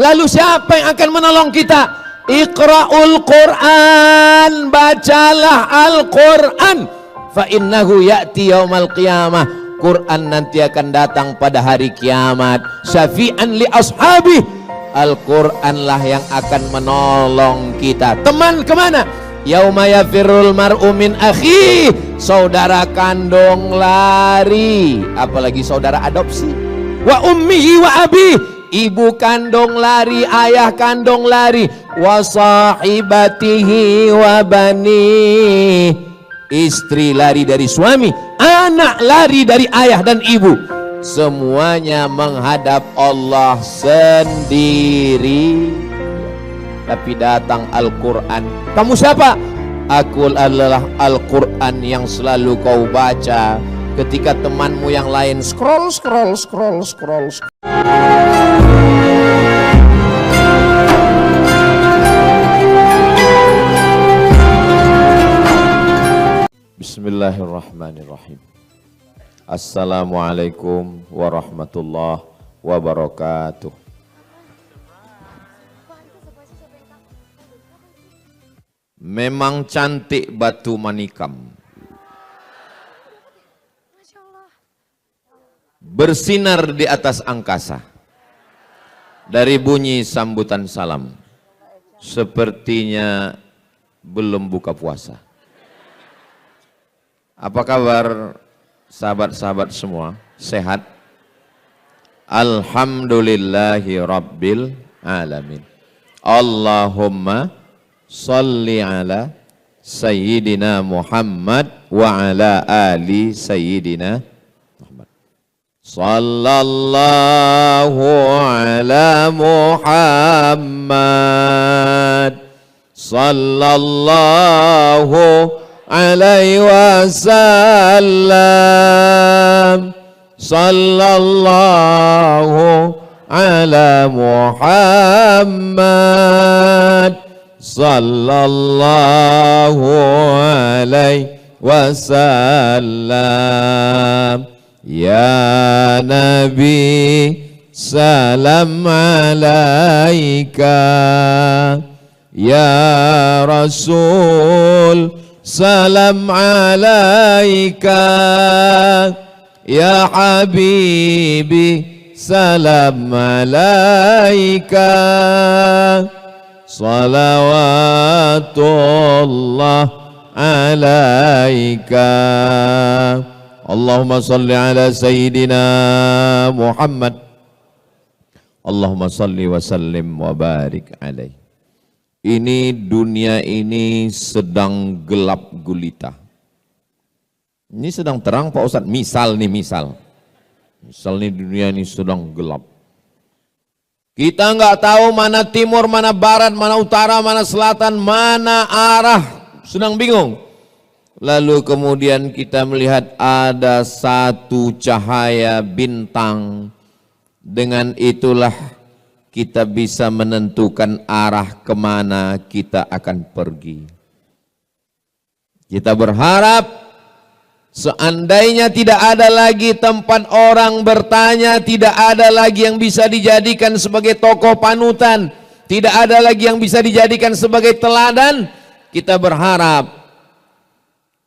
Lalu siapa yang akan menolong kita? Iqra'ul Qur'an, bacalah Al-Qur'an. Fa innahu ya'ti yaumal qiyamah. Quran nanti akan datang pada hari kiamat. Syafi'an li ashabi. Al-Quran lah yang akan menolong kita. Teman kemana? Yauma yafirrul mar'u min akhi. Saudara kandung lari, apalagi saudara adopsi. Wa ummihi wa abi. Ibu kandung lari, ayah kandung lari. Wa sahibatihi wa bani. Istri lari dari suami, anak lari dari ayah dan ibu. Semuanya menghadap Allah sendiri. Tapi datang Al-Quran. Kamu siapa? Aku adalah Al-Quran yang selalu kau baca ketika temanmu yang lain scroll. Bismillahirrahmanirrahim. Assalamualaikum warahmatullahi wabarakatuh. Memang cantik batu manikam, bersinar di atas angkasa. Dari bunyi sambutan salam, sepertinya belum buka puasa. Apa kabar sahabat-sahabat semua? Sehat? Alhamdulillahi Rabbil Alamin. Allahumma salli ala Sayyidina Muhammad wa ala ali Sayyidina Muhammad. Sallallahu ala Muhammad. Sallallahu alaihi wasallam. Sallallahu ala Muhammad. Sallallahu alaihi wasallam. Ya Nabi salam alaika. Ya Rasul salam alaika. Ya Habibi salam alaika. Salawatullah alaika. Allahumma salli ala Sayyidina Muhammad. Allahumma salli wa sallim wa barik alaih. Ini dunia ini sedang gelap gulita. Ini sedang terang Pak Ustadz. Misal nih dunia ini sedang gelap. Kita nggak tahu mana timur, mana barat, mana utara, mana selatan, mana arah. Sedang bingung. Lalu kemudian kita melihat ada satu cahaya bintang. Dengan itulah kita bisa menentukan arah kemana kita akan pergi. Kita berharap seandainya tidak ada lagi tempat orang bertanya, tidak ada lagi yang bisa dijadikan sebagai tokoh panutan, tidak ada lagi yang bisa dijadikan sebagai teladan, kita berharap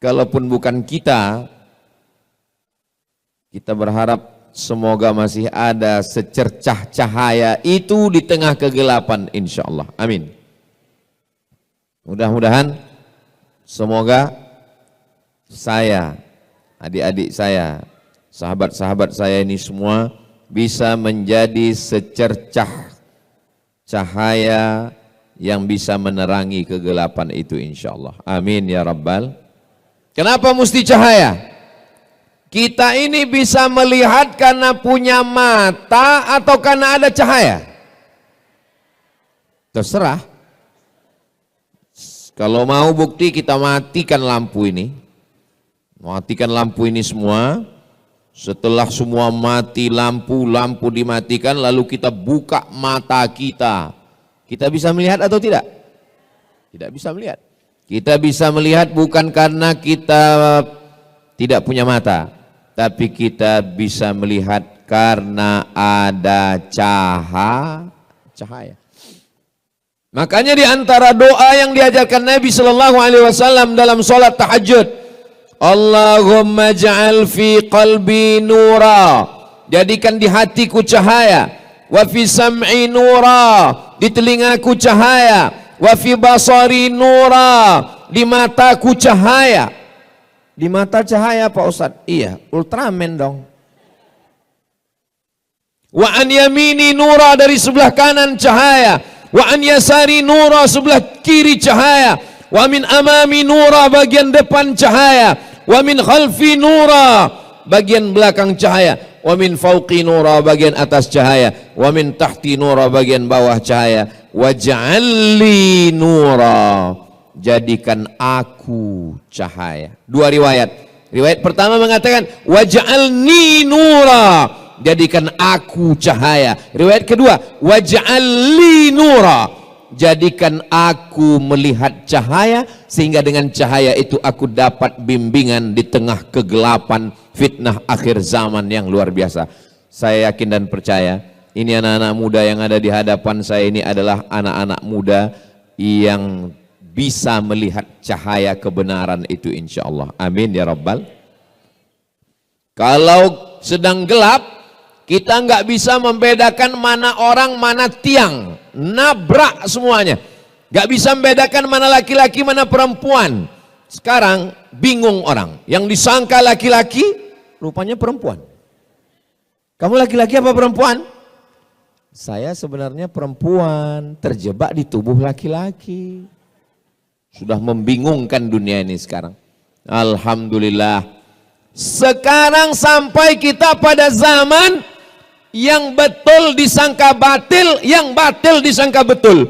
kalaupun bukan kita berharap semoga masih ada secercah cahaya itu di tengah kegelapan, insya Allah. Amin. Mudah-mudahan semoga saya, adik-adik saya, sahabat-sahabat saya ini semua bisa menjadi secercah cahaya yang bisa menerangi kegelapan itu, insya Allah. Amin ya Rabbal. Kenapa mesti cahaya? Kita ini bisa melihat karena punya mata atau karena ada cahaya? Terserah. Kalau mau bukti kita matikan lampu ini. Matikan lampu ini semua. Setelah semua mati lampu dimatikan, lalu kita buka mata kita. Kita bisa melihat atau tidak? Tidak bisa melihat. Kita bisa melihat bukan karena kita tidak punya mata, tapi kita bisa melihat karena ada cahaya. Makanya di antara doa yang diajarkan Nabi Shallallahu Alaihi Wasallam dalam sholat tahajud, Allahumma ja'al fi qalbi nura, jadikan di hatiku cahaya, wa fi sam'i nura, di telingaku cahaya, wa fi basari nura, di mataku cahaya. Di mata cahaya Pak Ustadz? Iya, Ultraman dong. Wa an yamini nura, dari sebelah kanan cahaya, wa an yasari nura, sebelah kiri cahaya, wa min amami nura, bagian depan cahaya, wa min khalfi nura, bagian belakang cahaya, wa min fauqi nura, bagian atas cahaya, wa min tahti nura, bagian bawah cahaya, waj'alli nura, jadikan aku cahaya. Dua riwayat. Riwayat pertama mengatakan waj'alni nura, jadikan aku cahaya. Riwayat kedua waj'alli nura, jadikan aku melihat cahaya, sehingga dengan cahaya itu aku dapat bimbingan di tengah kegelapan fitnah akhir zaman yang luar biasa. Saya yakin dan percaya ini anak-anak muda yang ada di hadapan saya ini adalah anak-anak muda yang bisa melihat cahaya kebenaran itu, insya Allah. Amin ya Rabbal. Kalau sedang gelap, kita nggak bisa membedakan mana orang mana tiang, nabrak semuanya. Nggak bisa membedakan mana laki-laki mana perempuan. Sekarang bingung orang, yang disangka laki-laki rupanya perempuan. Kamu laki-laki apa perempuan? Saya sebenarnya perempuan, terjebak di tubuh laki-laki. Sudah membingungkan dunia ini sekarang. Alhamdulillah. Sekarang sampai kita pada zaman yang betul disangka batil, yang batil disangka betul.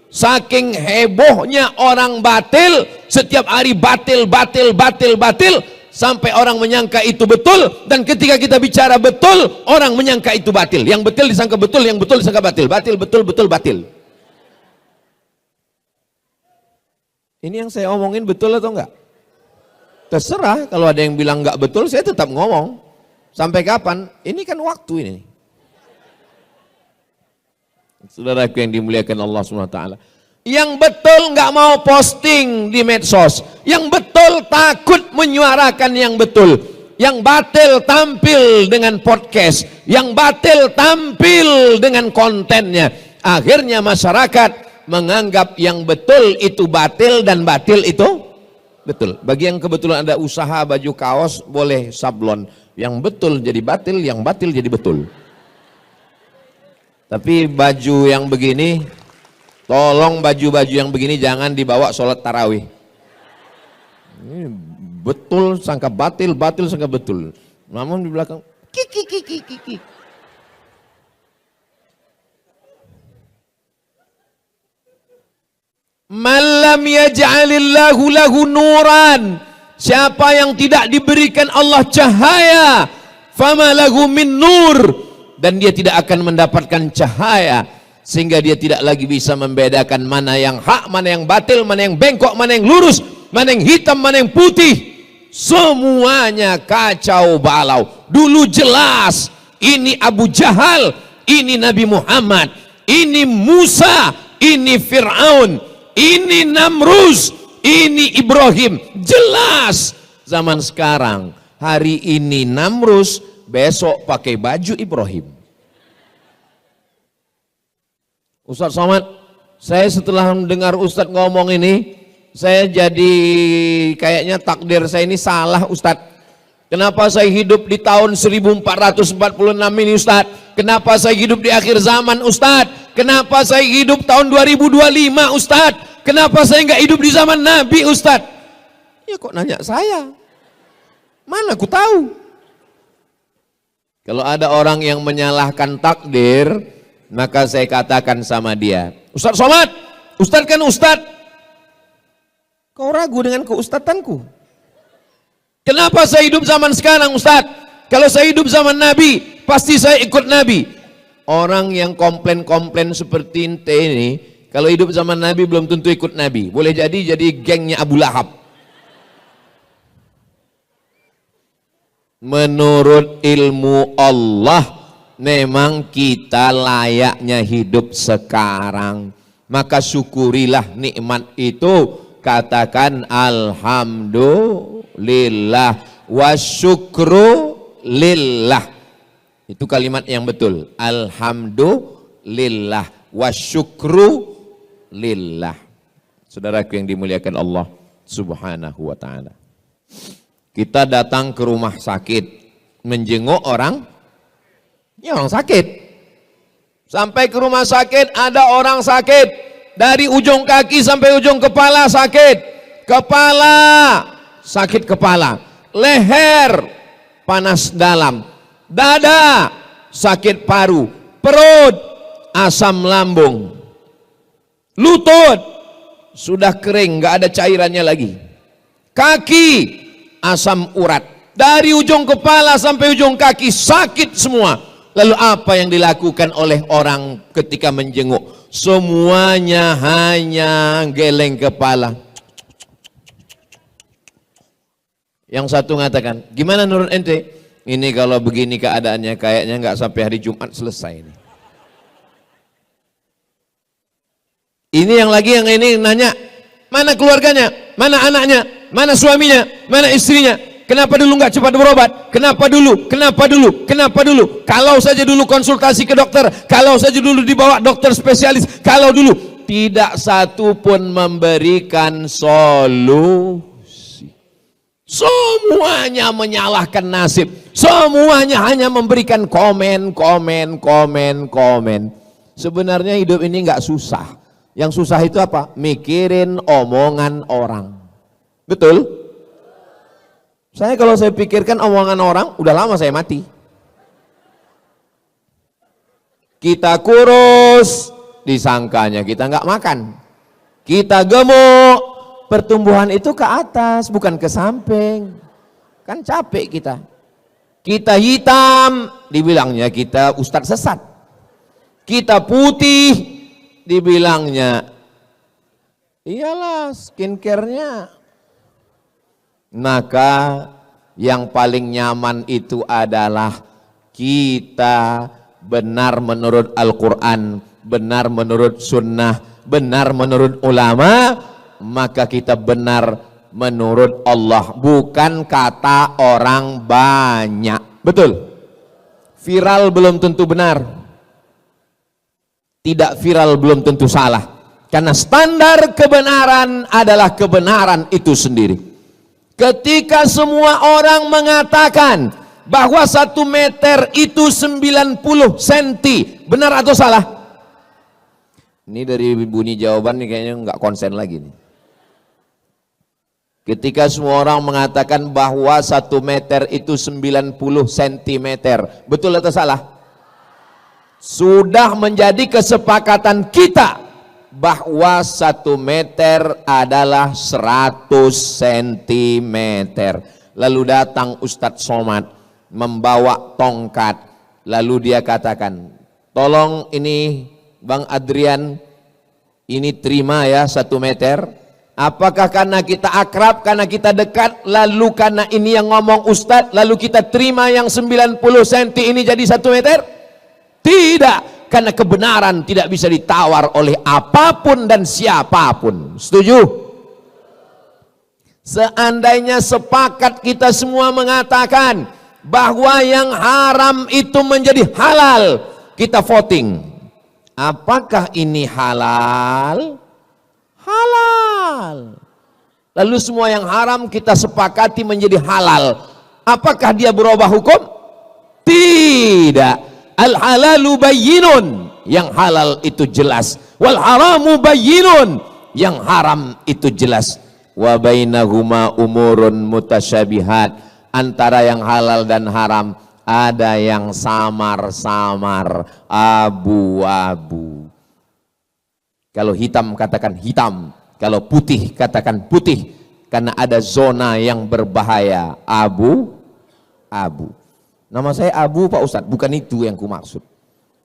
Saking hebohnya orang batil, setiap hari batil, sampai orang menyangka itu betul, dan ketika kita bicara betul, orang menyangka itu batil. Yang betul disangka betul, yang betul disangka batil. Batil, betul, batil. Ini yang saya omongin betul atau enggak? Terserah, kalau ada yang bilang enggak betul, saya tetap ngomong. Sampai kapan? Ini kan waktu ini. Saudaraku yang dimuliakan Allah SWT. Yang betul enggak mau posting di medsos. Yang betul takut menyuarakan yang betul. Yang batil tampil dengan podcast. Yang batil tampil dengan kontennya. Akhirnya masyarakat menganggap yang betul itu batil dan batil itu betul. Bagi yang kebetulan ada usaha baju kaos, boleh sablon. Yang betul jadi batil, yang batil jadi betul. Tapi baju yang begini, tolong baju-baju yang begini jangan dibawa sholat tarawih. Ini betul sangka batil, batil sangka betul. Namun di belakang kiki. Malam yaj'alillahu lahu nuran, siapa yang tidak diberikan Allah cahaya, fama lahu min nur, dan dia tidak akan mendapatkan cahaya, sehingga dia tidak lagi bisa membedakan mana yang hak, mana yang batil, mana yang bengkok, mana yang lurus, mana yang hitam, mana yang putih. Semuanya kacau balau. Dulu jelas ini Abu Jahal, ini Nabi Muhammad, ini Musa, ini Fir'aun, ini Namrus, ini Ibrahim. Jelas. Zaman sekarang, hari ini Namrus, besok pakai baju Ibrahim. Ustadz Somad, saya setelah mendengar Ustadz ngomong ini, saya jadi kayaknya takdir saya ini salah Ustadz. Kenapa saya hidup di tahun 1446 ini Ustadz? Kenapa saya hidup di akhir zaman Ustadz? Kenapa saya hidup tahun 2025 Ustadz? Kenapa saya nggak hidup di zaman Nabi Ustadz? Ya kok nanya saya? Mana aku tahu? Kalau ada orang yang menyalahkan takdir, maka saya katakan sama dia, Ustadz Somad, Ustadz kan Ustadz. Kau ragu dengan keustatanku? Kenapa saya hidup zaman sekarang Ustadz? Kalau saya hidup zaman Nabi, pasti saya ikut Nabi. Orang yang komplain-komplain seperti ente ini, kalau hidup zaman Nabi belum tentu ikut Nabi. Boleh jadi gengnya Abu Lahab. Menurut ilmu Allah, memang kita layaknya hidup sekarang, maka syukurilah nikmat itu, katakan alhamdulillah wa syukru lillah. Itu kalimat yang betul, alhamdulillah wa syukru lillah. Saudaraku yang dimuliakan Allah Subhanahu wa ta'ala, kita datang ke rumah sakit menjenguk orang sakit. Sampai ke rumah sakit, ada orang sakit dari ujung kaki sampai ujung kepala sakit. Kepala sakit kepala, leher panas dalam, dada sakit paru, perut asam lambung, lutut sudah kering, nggak ada cairannya lagi, kaki asam urat, dari ujung kepala sampai ujung kaki sakit semua. Lalu apa yang dilakukan oleh orang ketika menjenguk? Semuanya hanya geleng kepala. Yang satu mengatakan, gimana menurut ente? Ini kalau begini keadaannya kayaknya nggak sampai hari Jumat selesai ini. Ini yang ini nanya, mana keluarganya, mana anaknya, mana suaminya, mana istrinya? Kenapa dulu nggak cepat berobat? Kenapa dulu? Kenapa dulu? Kenapa dulu? Kalau saja dulu konsultasi ke dokter, kalau saja dulu dibawa dokter spesialis, kalau dulu. Tidak satu pun memberikan solusi. Semuanya menyalahkan nasib. Semuanya hanya memberikan komen. Sebenarnya hidup ini nggak susah. Yang susah itu apa? Mikirin omongan orang. Betul? Kalau saya pikirkan omongan orang, udah lama saya mati. Kita kurus, disangkanya kita nggak makan. Kita gemuk, pertumbuhan itu ke atas, bukan ke samping. Kan capek kita. Kita hitam, dibilangnya kita ustadz sesat. Kita putih, dibilangnya iyalah skincare-nya. Maka yang paling nyaman itu adalah kita benar menurut Al-Quran, benar menurut sunnah, benar menurut ulama, maka kita benar menurut Allah, bukan kata orang banyak. Betul? Viral belum tentu benar, tidak viral belum tentu salah, karena standar kebenaran adalah kebenaran itu sendiri. Ketika semua orang mengatakan bahwa 1 meter itu 90 cm, benar atau salah? Ini dari bunyi jawaban nih kayaknya nggak konsen lagi nih. Ketika semua orang mengatakan bahwa 1 meter itu 90 cm, betul atau salah? Sudah menjadi kesepakatan kita bahwa 1 meter adalah 100 cm. Lalu datang Ustadz Somad membawa tongkat, lalu dia katakan, tolong ini Bang Adrian, ini terima ya 1 meter. Apakah karena kita akrab, karena kita dekat, lalu karena ini yang ngomong Ustadz, lalu kita terima yang 90 cm ini jadi 1 meter? Tidak, karena kebenaran tidak bisa ditawar oleh apapun dan siapapun. Setuju? Seandainya sepakat kita semua mengatakan bahwa yang haram itu menjadi halal, kita voting. Apakah ini halal? Halal. Lalu semua yang haram kita sepakati menjadi halal. Apakah dia berubah hukum? Tidak. Al-halalu bayyinun, yang halal itu jelas. Wal haramu bayyinun, yang haram itu jelas. Wa bainahuma umurun mutasyabihat, antara yang halal dan haram ada yang samar-samar, abu-abu. Kalau hitam katakan hitam, kalau putih katakan putih, karena ada zona yang berbahaya, abu-abu. Nama saya Abu Pak Ustadz, bukan itu yang ku maksud.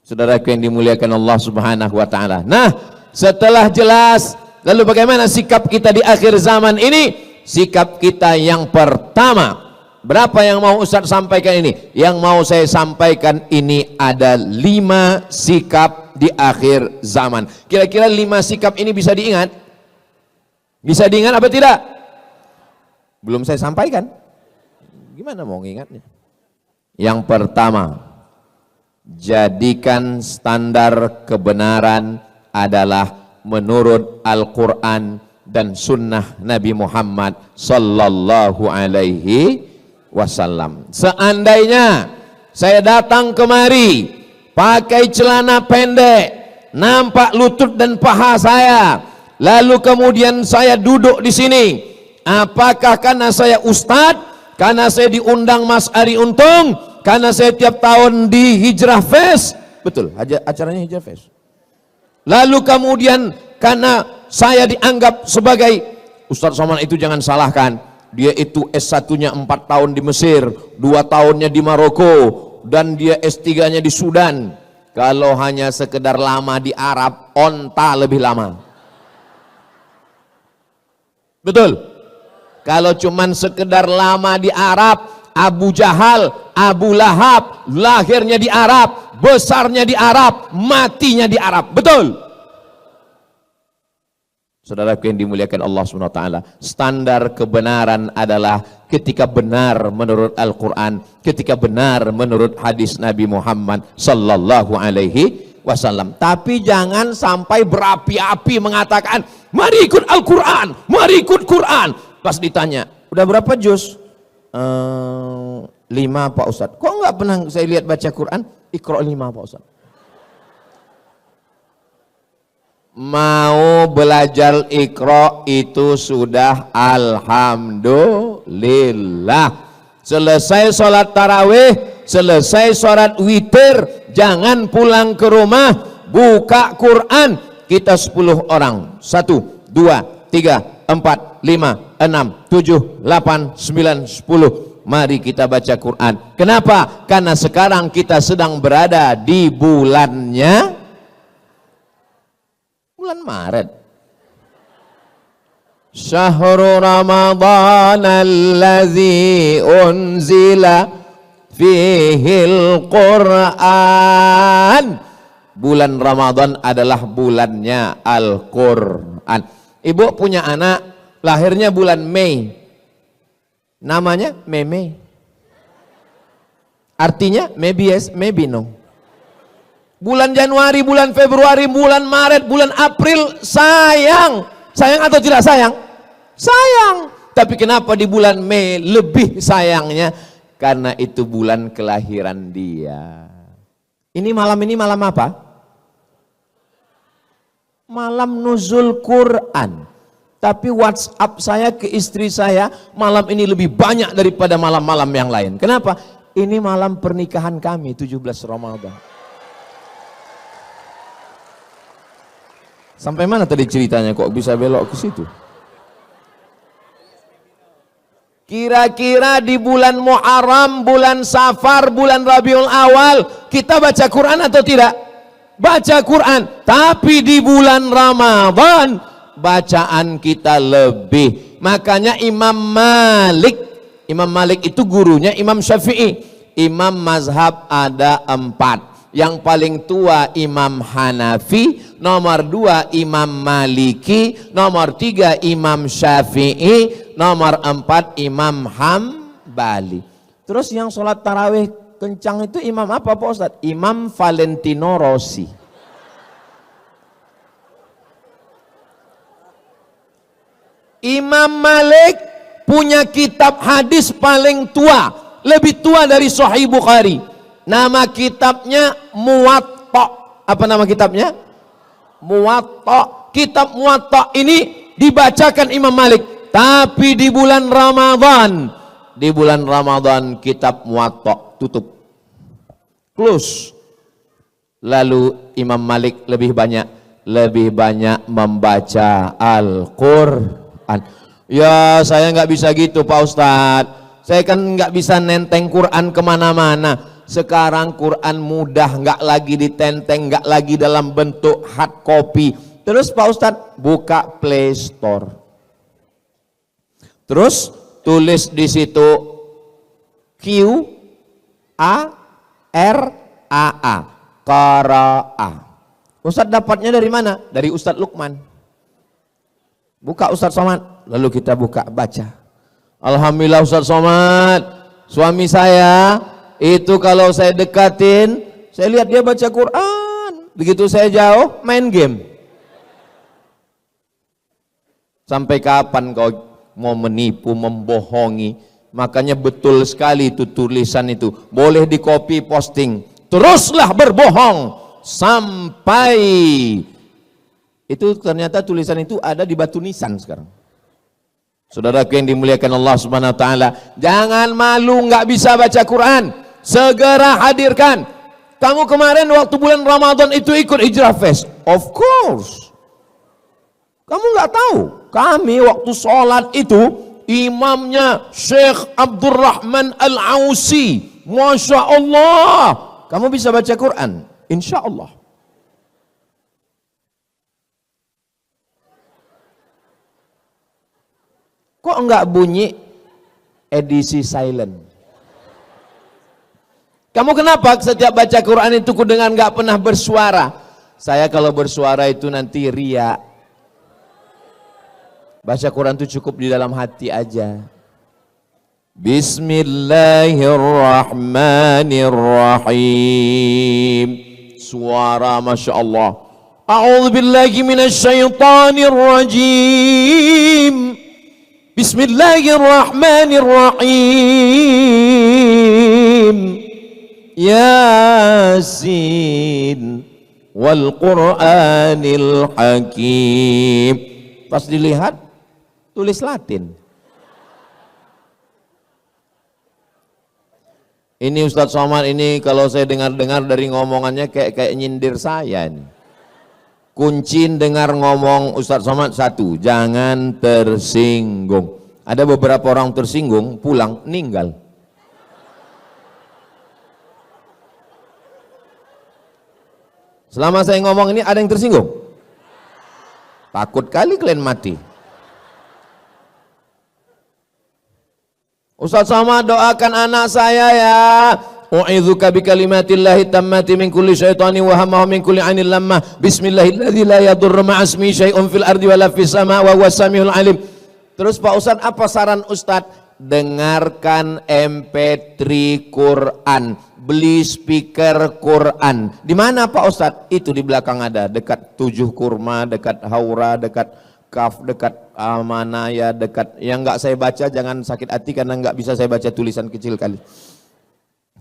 Saudaraku yang dimuliakan Allah Subhanahu wa ta'ala. Nah, setelah jelas, lalu bagaimana sikap kita di akhir zaman ini? Sikap kita yang pertama, Berapa yang mau Ustadz sampaikan ini? Yang mau saya sampaikan ini ada 5 sikap di akhir zaman. Kira-kira 5 sikap ini bisa diingat? Bisa diingat apa tidak? Belum saya sampaikan. Gimana mau ngingatnya? Yang pertama, jadikan standar kebenaran adalah menurut Al-Quran dan sunnah Nabi Muhammad sallallahu alaihi wasallam. Seandainya saya datang kemari pakai celana pendek, nampak lutut dan paha saya, lalu kemudian saya duduk di sini, apakah karena saya ustadz, karena saya diundang Mas Ari Untung, karena saya tiap tahun di Hijrah Fest? Betul, acaranya Hijrah Fest. Lalu kemudian karena saya dianggap sebagai Ustadz Somad, itu jangan salahkan, dia itu S1-nya 4 tahun di Mesir, 2 tahunnya di Maroko, dan dia S3-nya di Sudan. Kalau hanya sekedar lama di Arab, onta lebih lama. Betul? Kalau cuman sekedar lama di Arab, Abu Jahal, Abu Lahab, lahirnya di Arab, besarnya di Arab, matinya di Arab. Betul? Saudara yang dimuliakan Allah SWT, standar kebenaran adalah ketika benar menurut Al-Quran, ketika benar menurut hadis Nabi Muhammad sallallahu alaihi wasallam. Tapi jangan sampai berapi-api mengatakan, mari ikut Al-Quran, mari ikut Quran. Pas ditanya, udah berapa juz? 5 Pak Ustadz. Kok enggak pernah saya lihat baca Quran? Iqra 5 Pak Ustadz. Mau belajar Iqra itu sudah alhamdulillah. Selesai sholat tarawih, selesai sholat witir, jangan pulang ke rumah, buka Quran. Kita 10 orang, 1, 2, 3, 4, 5, 6, 7, 8, 9, 10. Mari kita baca Quran. Kenapa? Karena sekarang kita sedang berada di bulannya bulan Maret. Syahrul Ramadan allazi unzila fihil Quran. Bulan Ramadan adalah bulannya Al-Quran. Ibu punya anak, lahirnya bulan Mei, namanya Meme. Artinya maybe yes, maybe no. Bulan Januari, bulan Februari, bulan Maret, bulan April, sayang. Sayang atau tidak sayang? Sayang. Tapi kenapa di bulan Mei lebih sayangnya? Karena itu bulan kelahiran dia. Ini malam apa? Malam nuzul Quran. Tapi WhatsApp saya ke istri saya, malam ini lebih banyak daripada malam-malam yang lain. Kenapa? Ini malam pernikahan kami, 17 Ramadan. Sampai mana tadi ceritanya kok bisa belok ke situ? Kira-kira di bulan Muharram, bulan Safar, bulan Rabiul Awal kita baca Quran atau tidak? Baca Quran. Tapi di bulan Ramadan bacaan kita lebih. Makanya Imam Malik itu gurunya Imam Syafi'i. Imam mazhab ada 4. Yang paling tua Imam Hanafi, nomor 2 Imam Maliki, nomor 3 Imam Syafi'i, nomor 4 Imam Hambali. Terus yang sholat tarawih kencang itu imam apa Pak Ustadz? Imam Valentino Rossi. Imam Malik punya kitab hadis paling tua, lebih tua dari Sahih Bukhari. Nama kitabnya Muwatta. Apa nama kitabnya? Muwatta. Kitab Muwatta ini dibacakan Imam Malik. Tapi di bulan Ramadan kitab Muwatta tutup, close. Lalu Imam Malik lebih banyak membaca Al-Quran. Ya saya nggak bisa gitu Pak Ustadz. Saya kan nggak bisa nenteng Quran kemana-mana. Sekarang Quran mudah, nggak lagi ditenteng, nggak lagi dalam bentuk hard copy. Terus Pak Ustadz buka Play Store, terus tulis di situ Q-A-R-A-A. Qara'a. Ustaz dapatnya dari mana? Dari Ustaz Lukman. Buka Ustaz Somad, lalu kita buka baca. Alhamdulillah Ustaz Somad, suami saya itu kalau saya dekatin, saya lihat dia baca Quran. Begitu saya jauh, main game. Sampai kapan kau mau menipu, membohongi? Makanya betul sekali itu tulisan itu. Boleh di copy posting. Teruslah berbohong sampai itu ternyata tulisan itu ada di batu nisan sekarang. Saudaraku yang dimuliakan Allah Subhanahu wa taala, jangan malu nggak bisa baca Quran. Segera hadirkan. Kamu kemarin waktu bulan Ramadan itu ikut Hijrah Fest? Of course. Kamu nggak tahu? Kami waktu sholat itu imamnya Syekh Abdurrahman Al-Ausi. Masya Allah. Kamu bisa baca Quran? Insya Allah. Kok enggak bunyi edisi silent? Kamu kenapa setiap baca Quran itu kudengar enggak pernah bersuara? Saya kalau bersuara itu nanti ria. Baca Quran itu cukup di dalam hati aja. Bismillahirrahmanirrahim. Suara Masya Allah. A'udzubillahi minasyaitonirrajim. Bismillahirrahmanirrahim. Yasin wal Qur'anil Hakim. Pas dilihat tulis Latin. Ini Ustadz Somad ini kalau saya dengar-dengar dari ngomongannya kayak nyindir saya ini. Kunci dengar ngomong Ustadz Somad satu, jangan tersinggung. Ada beberapa orang tersinggung, pulang, meninggal. Selama saya ngomong ini ada yang tersinggung? Takut kali kalian mati. Ustadz Somad doakan anak saya ya. U'idzuka bikalimatillahi tammati min kulli syaitani wa hamma min kulli 'ainil lammah. Bismillahilladzi la yadurru ma'a ismihi syai'un fil ardi wa la fis sama' wa huwas samiul 'alim. Terus Pak Ustadz, apa saran Ustadz? Dengarkan MP3 Quran, beli speaker Quran. Di mana Pak Ustadz? Itu di belakang ada, dekat Tujuh Kurma, dekat Haura, dekat Kaf, dekat Amanaya, dekat yang enggak saya baca jangan sakit hati karena enggak bisa saya baca tulisan kecil kali.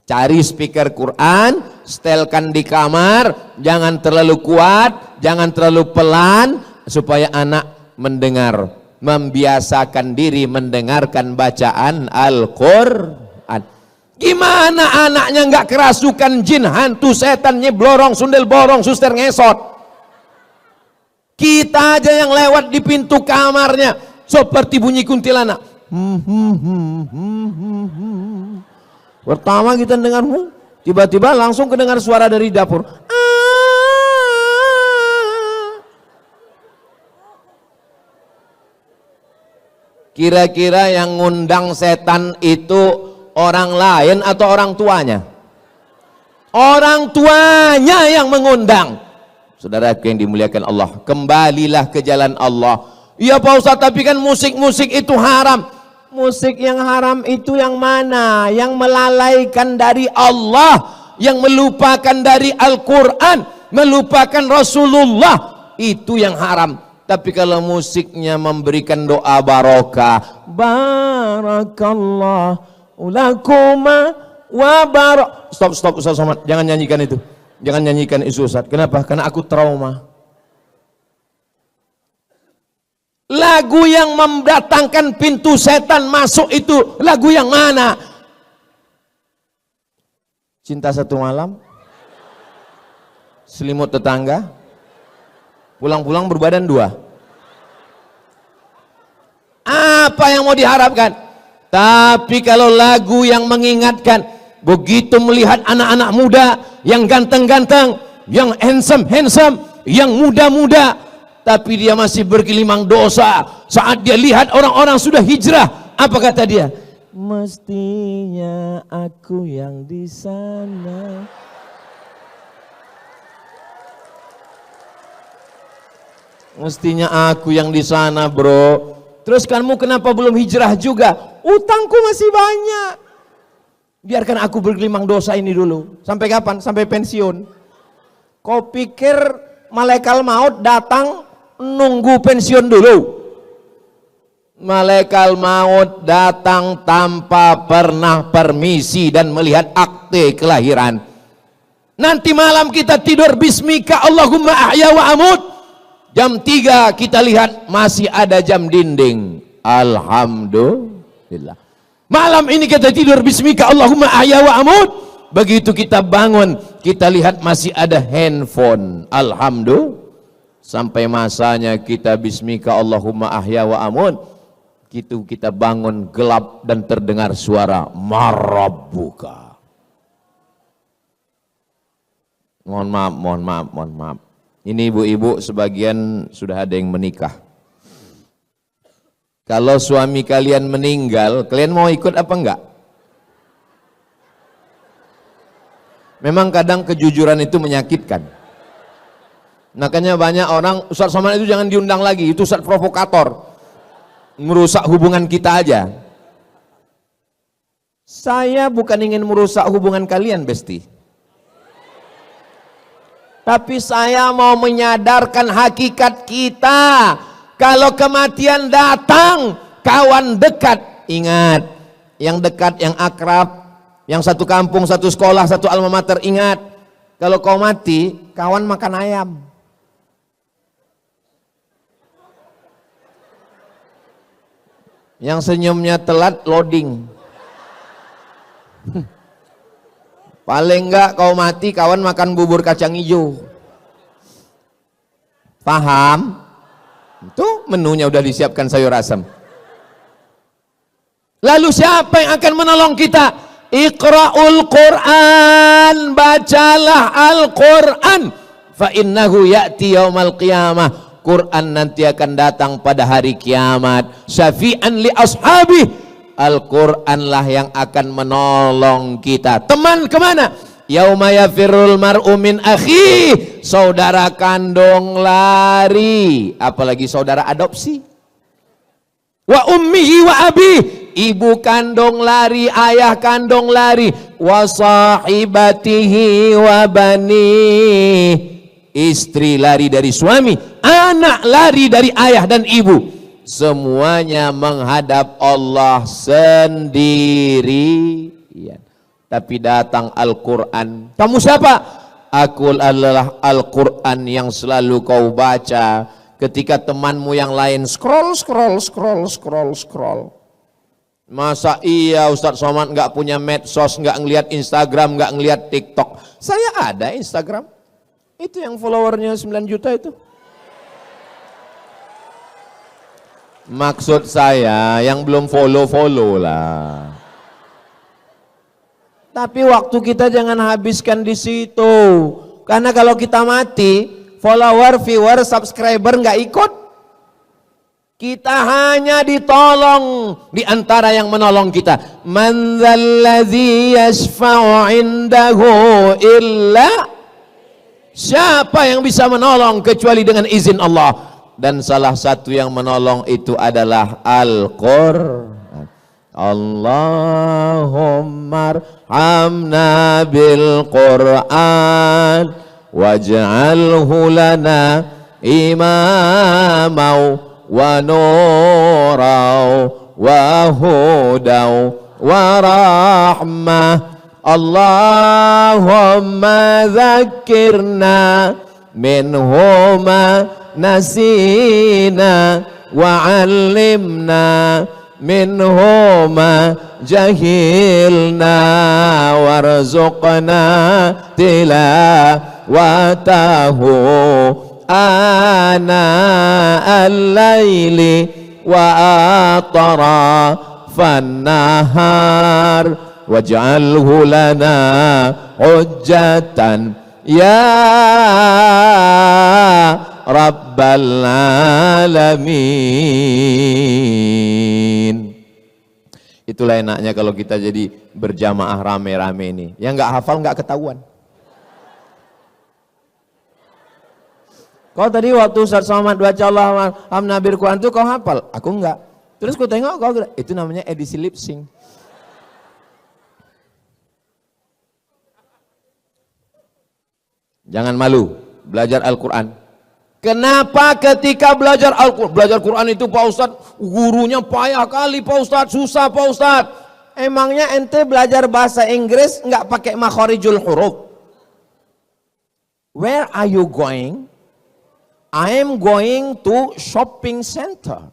Cari speaker Quran, setelkan di kamar, jangan terlalu kuat, jangan terlalu pelan, supaya anak mendengar, membiasakan diri mendengarkan bacaan Al-Quran. Gimana anaknya nggak kerasukan jin, hantu, setan, nyeblorong, sundel borong, suster ngesot? Kita aja yang lewat di pintu kamarnya seperti bunyi kuntilanak. Pertama kita dengar, tiba-tiba langsung kedengar suara dari dapur. Kira-kira yang ngundang setan itu orang lain atau orang tuanya? Orang tuanya yang mengundang. Saudara yang dimuliakan Allah, kembalilah ke jalan Allah. Iya Pak Ustadz, tapi kan musik-musik itu haram. Musik yang haram itu yang mana? Yang melalaikan dari Allah, yang melupakan dari Al-Quran, melupakan Rasulullah, itu yang haram. Tapi kalau musiknya memberikan doa barokah, barakallahu lakuma wa barak. Stop Ustaz Somad, jangan nyanyikan itu. Jangan nyanyikan itu Ustaz. Kenapa? Karena aku trauma. Lagu yang mendatangkan pintu setan masuk itu lagu yang mana? Cinta Satu Malam, Selimut Tetangga, Pulang-pulang Berbadan Dua. Apa yang mau diharapkan? Tapi kalau lagu yang mengingatkan, begitu melihat anak-anak muda yang ganteng-ganteng, yang handsome, yang muda-muda, tapi dia masih bergelimang dosa. Saat dia lihat orang-orang sudah hijrah, apa kata dia? Mestinya aku yang di sana. Mestinya aku yang di sana, bro. Terus kamu kenapa belum hijrah juga? Utangku masih banyak. Biarkan aku bergelimang dosa ini dulu. Sampai kapan? Sampai pensiun. Kau pikir malaikat maut datang nunggu pensiun dulu? Malaikat maut datang tanpa pernah permisi dan melihat akte kelahiran. Nanti malam kita tidur bismika Allahumma ahya wa amut. Jam 3 kita lihat masih ada jam dinding. Alhamdulillah. Malam ini kita tidur bismika Allahumma ahya wa amut. Begitu kita bangun, kita lihat masih ada handphone. Alhamdulillah. Sampai masanya kita bismika Allahumma ahya wa amut. Gitu kita bangun gelap dan terdengar suara marabbuka. Mohon maaf. Ini ibu-ibu sebagian sudah ada yang menikah. Kalau suami kalian meninggal, kalian mau ikut apa enggak? Memang kadang kejujuran itu menyakitkan. Makanya banyak orang, Ustaz Somad itu jangan diundang lagi, itu Ustaz provokator. Merusak hubungan kita aja. Saya bukan ingin merusak hubungan kalian, Besti. Tapi saya mau menyadarkan hakikat kita. Kalau kematian datang, kawan dekat, ingat. Yang dekat, yang akrab, yang satu kampung, satu sekolah, satu alma mater, ingat. Kalau kau mati, kawan makan ayam. Yang senyumnya telat loading. Paling enggak kau mati kawan makan bubur kacang hijau. Paham? Itu menunya udah disiapkan sayur asam. Lalu siapa yang akan menolong kita? Iqra'ul Qur'an, bacalah Al-Qur'an. Fa innahu ya'ti yaumal qiyamah. Quran nanti akan datang pada hari kiamat. Syafi'an li ashabi. Al-Quran lah yang akan menolong kita. Teman kemana? Yauma yafirul mar'u min akhi. Saudara kandung lari. Apalagi saudara adopsi. Wa ummihi wa abi. Ibu kandung lari, ayah kandung lari. Wa sahibatihi wa bani. Istri lari dari suami, anak lari dari ayah dan ibu. Semuanya menghadap Allah sendiri. Tapi datang Al-Quran. Kamu siapa? Aku adalah Al-Quran yang selalu kau baca ketika temanmu yang lain scroll. Masa iya Ustadz Somad nggak punya medsos, nggak ngelihat Instagram, nggak ngelihat TikTok? Saya ada Instagram. Itu yang followernya 9 juta itu. Maksud saya yang belum follow lah. Tapi waktu kita jangan habiskan di situ. Karena kalau kita mati, follower, viewer, subscriber nggak ikut. Kita hanya ditolong di antara yang menolong kita. Man dzalladzi yashfa'u 'indahu illa. Siapa yang bisa menolong kecuali dengan izin Allah? Dan salah satu yang menolong itu adalah Al-Qur'an. Allahumma arhamna bil Qur'an waj'alhu lana imamau wa nurau wa hudau wa rahmah. Allahumma dzakirna minhuma nasina wa 'allimna minhuma jahilna warzuqna tilawatahu ana al-laili wa atrafan nahar waj'alhu lana hujjatan ya rabbal alamin. Itulah enaknya kalau kita jadi berjamaah rame-rame ini. Yang nggak hafal nggak ketahuan. Kau tadi waktu Ustaz Somad baca Allah Nabil Quran itu kau hafal? Aku enggak. Terus kau tengok kau itu namanya edisi lip sync. Jangan malu belajar Al-Quran. Kenapa ketika belajar Al-Quran, belajar Quran itu Pak Ustadz, gurunya payah kali Pak Ustadz, susah Pak Ustadz. Emangnya ente belajar bahasa Inggris nggak pakai makhorijul huruf? Where are you going? I am going to shopping center.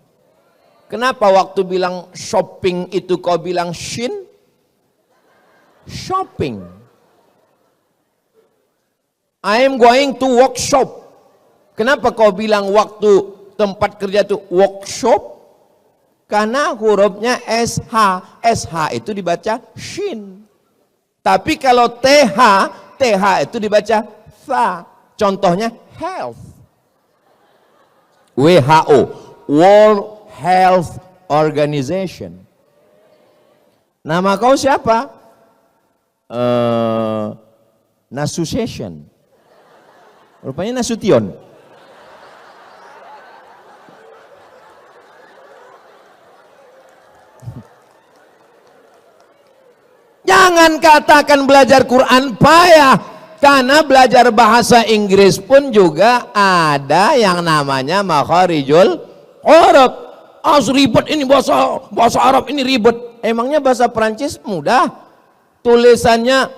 Kenapa waktu bilang shopping itu kau bilang shin? Shopping. I am going to workshop. Kenapa kau bilang waktu tempat kerja itu workshop? Karena hurufnya SH. SH itu dibaca shin. Tapi kalau TH, TH itu dibaca tha. Contohnya health. WHO, World Health Organization. Nama kau siapa? Nasution. Rupanya Nasution. Jangan katakan belajar Quran payah. Karena belajar bahasa Inggris pun juga ada yang namanya makharijul huruf. Ribet ini bahasa Arab ini ribet. Emangnya bahasa Perancis mudah? Tulisannya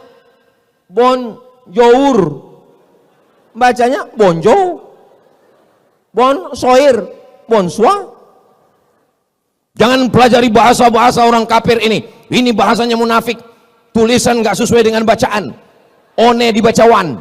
bonjour. Bacanya bonjour. Bonsoir, bonsoir. Jangan pelajari bahasa-bahasa orang kafir ini. Ini bahasanya munafik. Tulisan nggak sesuai dengan bacaan. One dibaca wan.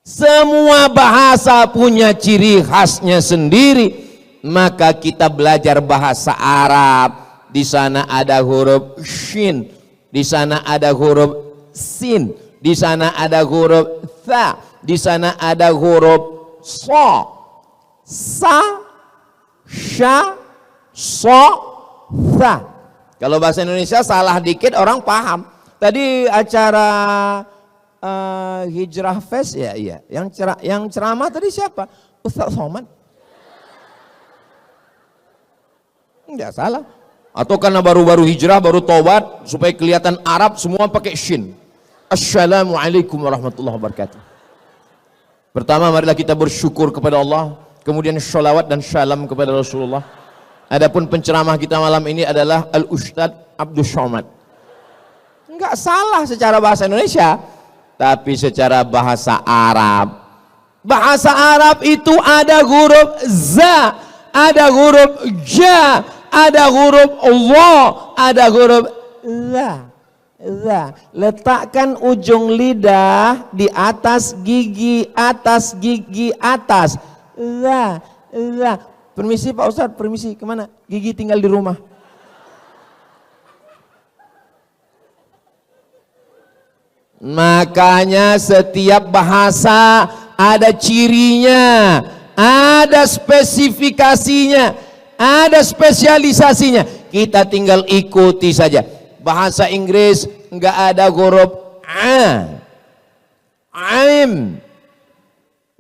Semua bahasa punya ciri khasnya sendiri. Maka kita belajar bahasa Arab. Di sana ada huruf shin, di sana ada huruf sin, di sana ada huruf tha, di sana ada huruf sa, sha, so, tha. Kalau bahasa Indonesia salah dikit orang paham. Tadi acara Hijrah Fest ya, iya. Yang ceramah tadi siapa? Ustaz Somad. Enggak salah. Atau karena baru-baru hijrah, baru tobat, supaya kelihatan Arab semua pakai shin. Assalamualaikum warahmatullahi wabarakatuh. Pertama marilah kita bersyukur kepada Allah, kemudian sholawat dan salam kepada Rasulullah. Adapun penceramah kita malam ini adalah Al-Ustadz Abdul Somad. Enggak salah secara bahasa Indonesia, tapi secara bahasa Arab. Bahasa Arab itu ada huruf za, ada huruf ja, ada huruf Allah, ada huruf za. Letakkan ujung lidah di atas gigi atas. Za. Permisi Pak Ustadz, permisi, kemana? Gigi tinggal di rumah. Makanya setiap bahasa ada cirinya, ada spesifikasinya, ada spesialisasinya. Kita tinggal ikuti saja. Bahasa Inggris enggak ada huruf a, aim.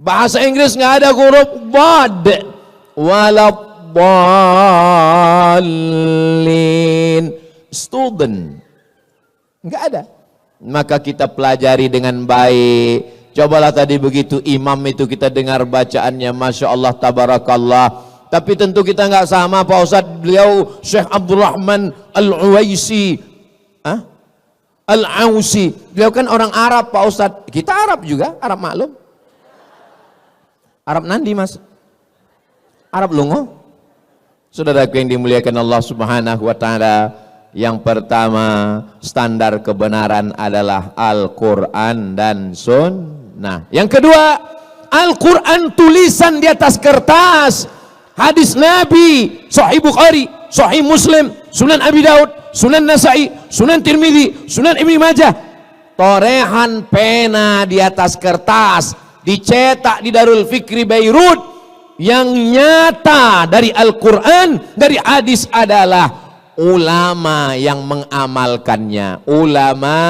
Bahasa Inggris enggak ada huruf bad. Waladdallin, student, enggak ada. Maka kita pelajari dengan baik. Cobalah tadi begitu imam itu kita dengar bacaannya, masya Allah, tabarakallah. Tapi tentu kita enggak sama Pak Ustadz. Beliau Syekh Abdurrahman Al-Uwaisi, Al-Ausi, beliau kan orang Arab Pak Ustadz. Kita Arab juga, Arab maklum. Arab nandi mas, Arab lungo. Saudaraku yang dimuliakan Allah Subhanahu wa taala, yang pertama standar kebenaran adalah Al-Quran dan Sunnah. Yang kedua, Al-Quran tulisan di atas kertas, hadis Nabi, Sahih Bukhari, Sahih Muslim, Sunan Abi Daud, Sunan Nasai, Sunan Tirmidzi, Sunan Ibnu Majah. Torehan pena di atas kertas, dicetak di Darul Fikri Beirut. yang nyata dari Al-Quran, dari hadis adalah ulama yang mengamalkannya. Ulama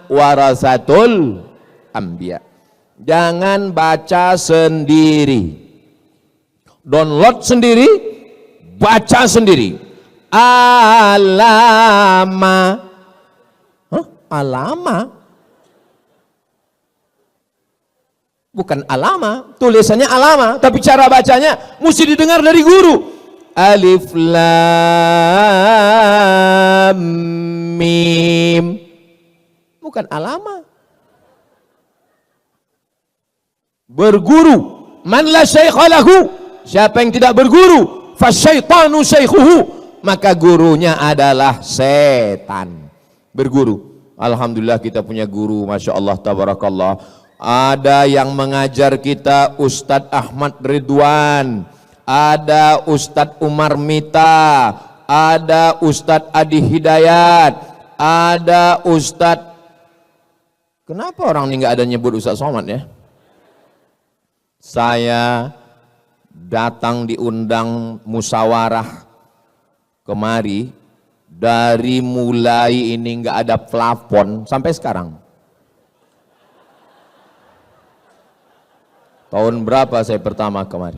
warasatul anbiya. Jangan baca sendiri, download sendiri, baca sendiri. Alama. Hah? Alama? Bukan alama, tulisannya alama, tapi cara bacanya mesti didengar dari guru. Alif lam mim, bukan alama. Berguru, man la syaikha lahu, siapa yang tidak berguru, fasyaitanu syaikhuhu, maka gurunya adalah setan. Berguru. Alhamdulillah kita punya guru, masya Allah, tabarakallah. Ada yang mengajar kita Ustadz Ahmad Ridwan, ada Ustadz Umar Mita, ada Ustadz Adi Hidayat, ada Ustadz, kenapa orang ini nggak ada nyebut Ustadz Somad ya? Saya datang diundang musyawarah kemari, dari mulai ini nggak ada plafon sampai sekarang. Tahun berapa saya pertama kemari?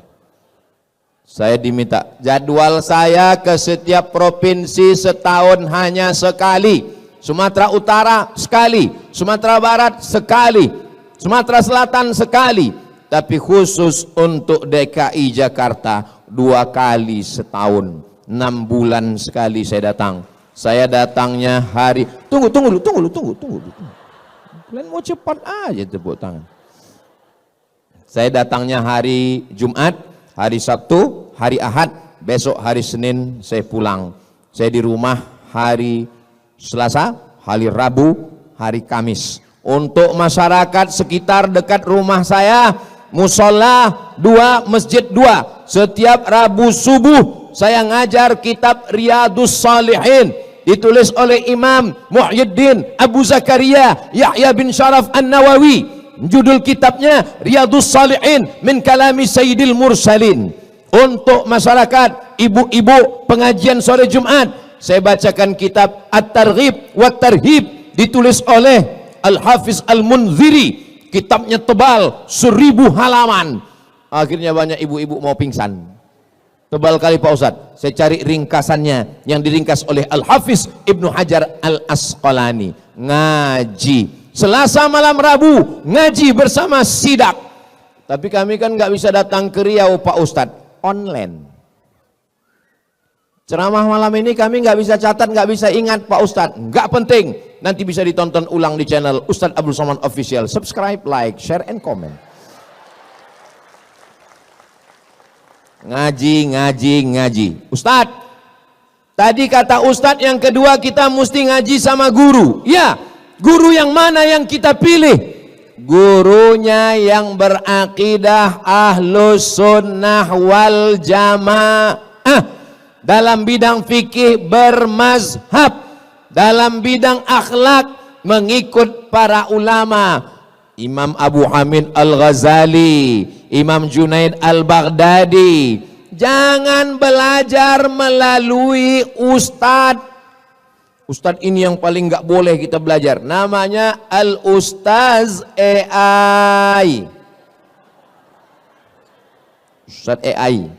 Saya diminta jadwal saya ke setiap provinsi setahun hanya sekali. Sumatera Utara sekali, Sumatera Barat sekali, Sumatera Selatan sekali. Tapi khusus untuk DKI Jakarta 2 kali setahun, 6 bulan sekali saya datang. Saya datangnya hari, tunggu. Kalian mau cepat aja tepuk tangan. Saya datangnya hari Jumat, hari Sabtu, hari Ahad, besok hari Senin saya pulang. Saya di rumah hari Selasa, hari Rabu, hari Kamis. Untuk masyarakat sekitar dekat rumah saya, musola 2, masjid 2. Setiap Rabu subuh saya ngajar kitab Riyadus Salihin, ditulis oleh Imam Muhyiddin Abu Zakaria Yahya bin Sharaf An-Nawawi. Judul kitabnya Riyadus Salihin min kalami Sayyidil Mursalin. Untuk masyarakat ibu-ibu pengajian sore Jumat, saya bacakan kitab At-Targhib wa Tarhib, ditulis oleh Al-Hafiz Al-Munziri. Kitabnya tebal 1000 halaman. Akhirnya banyak ibu-ibu mau pingsan. Tebal kali Pak Ustadz. Saya cari ringkasannya yang diringkas oleh Al-Hafiz Ibnu Hajar Al-Asqalani. Ngaji Selasa malam Rabu, ngaji bersama sidak. Tapi kami kan nggak bisa datang ke Riau Pak Ustadz, online. Ceramah malam ini kami nggak bisa catat, nggak bisa ingat Pak Ustadz. Nggak penting, nanti bisa ditonton ulang di channel Ustadz Abdul Somad Official. Subscribe, like, share, and comment. Ngaji. Ustadz, tadi kata Ustadz yang kedua kita mesti ngaji sama guru. Ya. Guru yang mana yang kita pilih? Gurunya yang berakidah ahlus sunnah wal jamaah, dalam bidang fikih bermazhab, dalam bidang akhlak mengikut para ulama. Imam Abu Hamid Al-Ghazali, Imam Junaid Al-Baghdadi. Jangan belajar melalui ustadz. Ustadz ini yang paling nggak boleh kita belajar, namanya Al-Ustaz AI. Ustadz AI.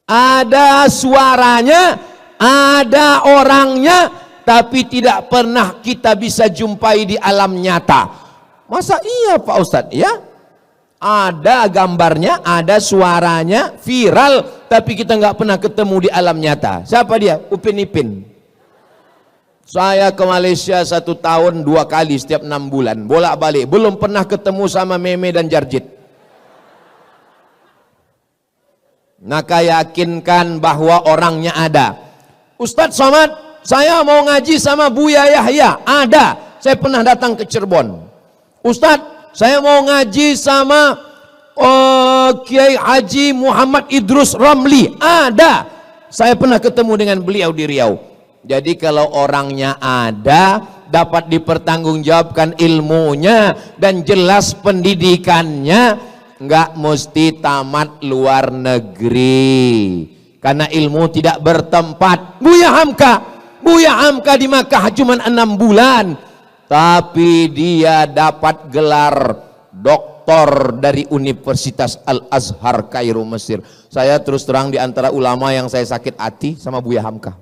Ada suaranya, ada orangnya, tapi tidak pernah kita bisa jumpai di alam nyata. Masa iya Pak Ustadz? Ya, ada gambarnya, ada suaranya, viral, tapi kita nggak pernah ketemu di alam nyata. Siapa dia? Upin Ipin. Saya ke Malaysia 1 tahun 2 kali setiap 6 bulan, bolak-balik, belum pernah ketemu sama Meme dan Jarjit. Maka yakinkan bahwa orangnya ada. Ustadz Somad, saya mau ngaji sama Buya Yahya. Ada, saya pernah datang ke Cirebon. Ustadz, saya mau ngaji sama Kiai Haji Muhammad Idrus Ramli. Ada, saya pernah ketemu dengan beliau di Riau. Jadi kalau orangnya ada, dapat dipertanggungjawabkan ilmunya dan jelas pendidikannya, Enggak mesti tamat luar negeri, karena ilmu tidak bertempat. Buya Hamka di Makkah cuma 6 bulan, tapi dia dapat gelar doktor dari Universitas Al-Azhar Kairo, Mesir. Saya terus terang di antara ulama yang saya sakit hati sama Buya Hamka.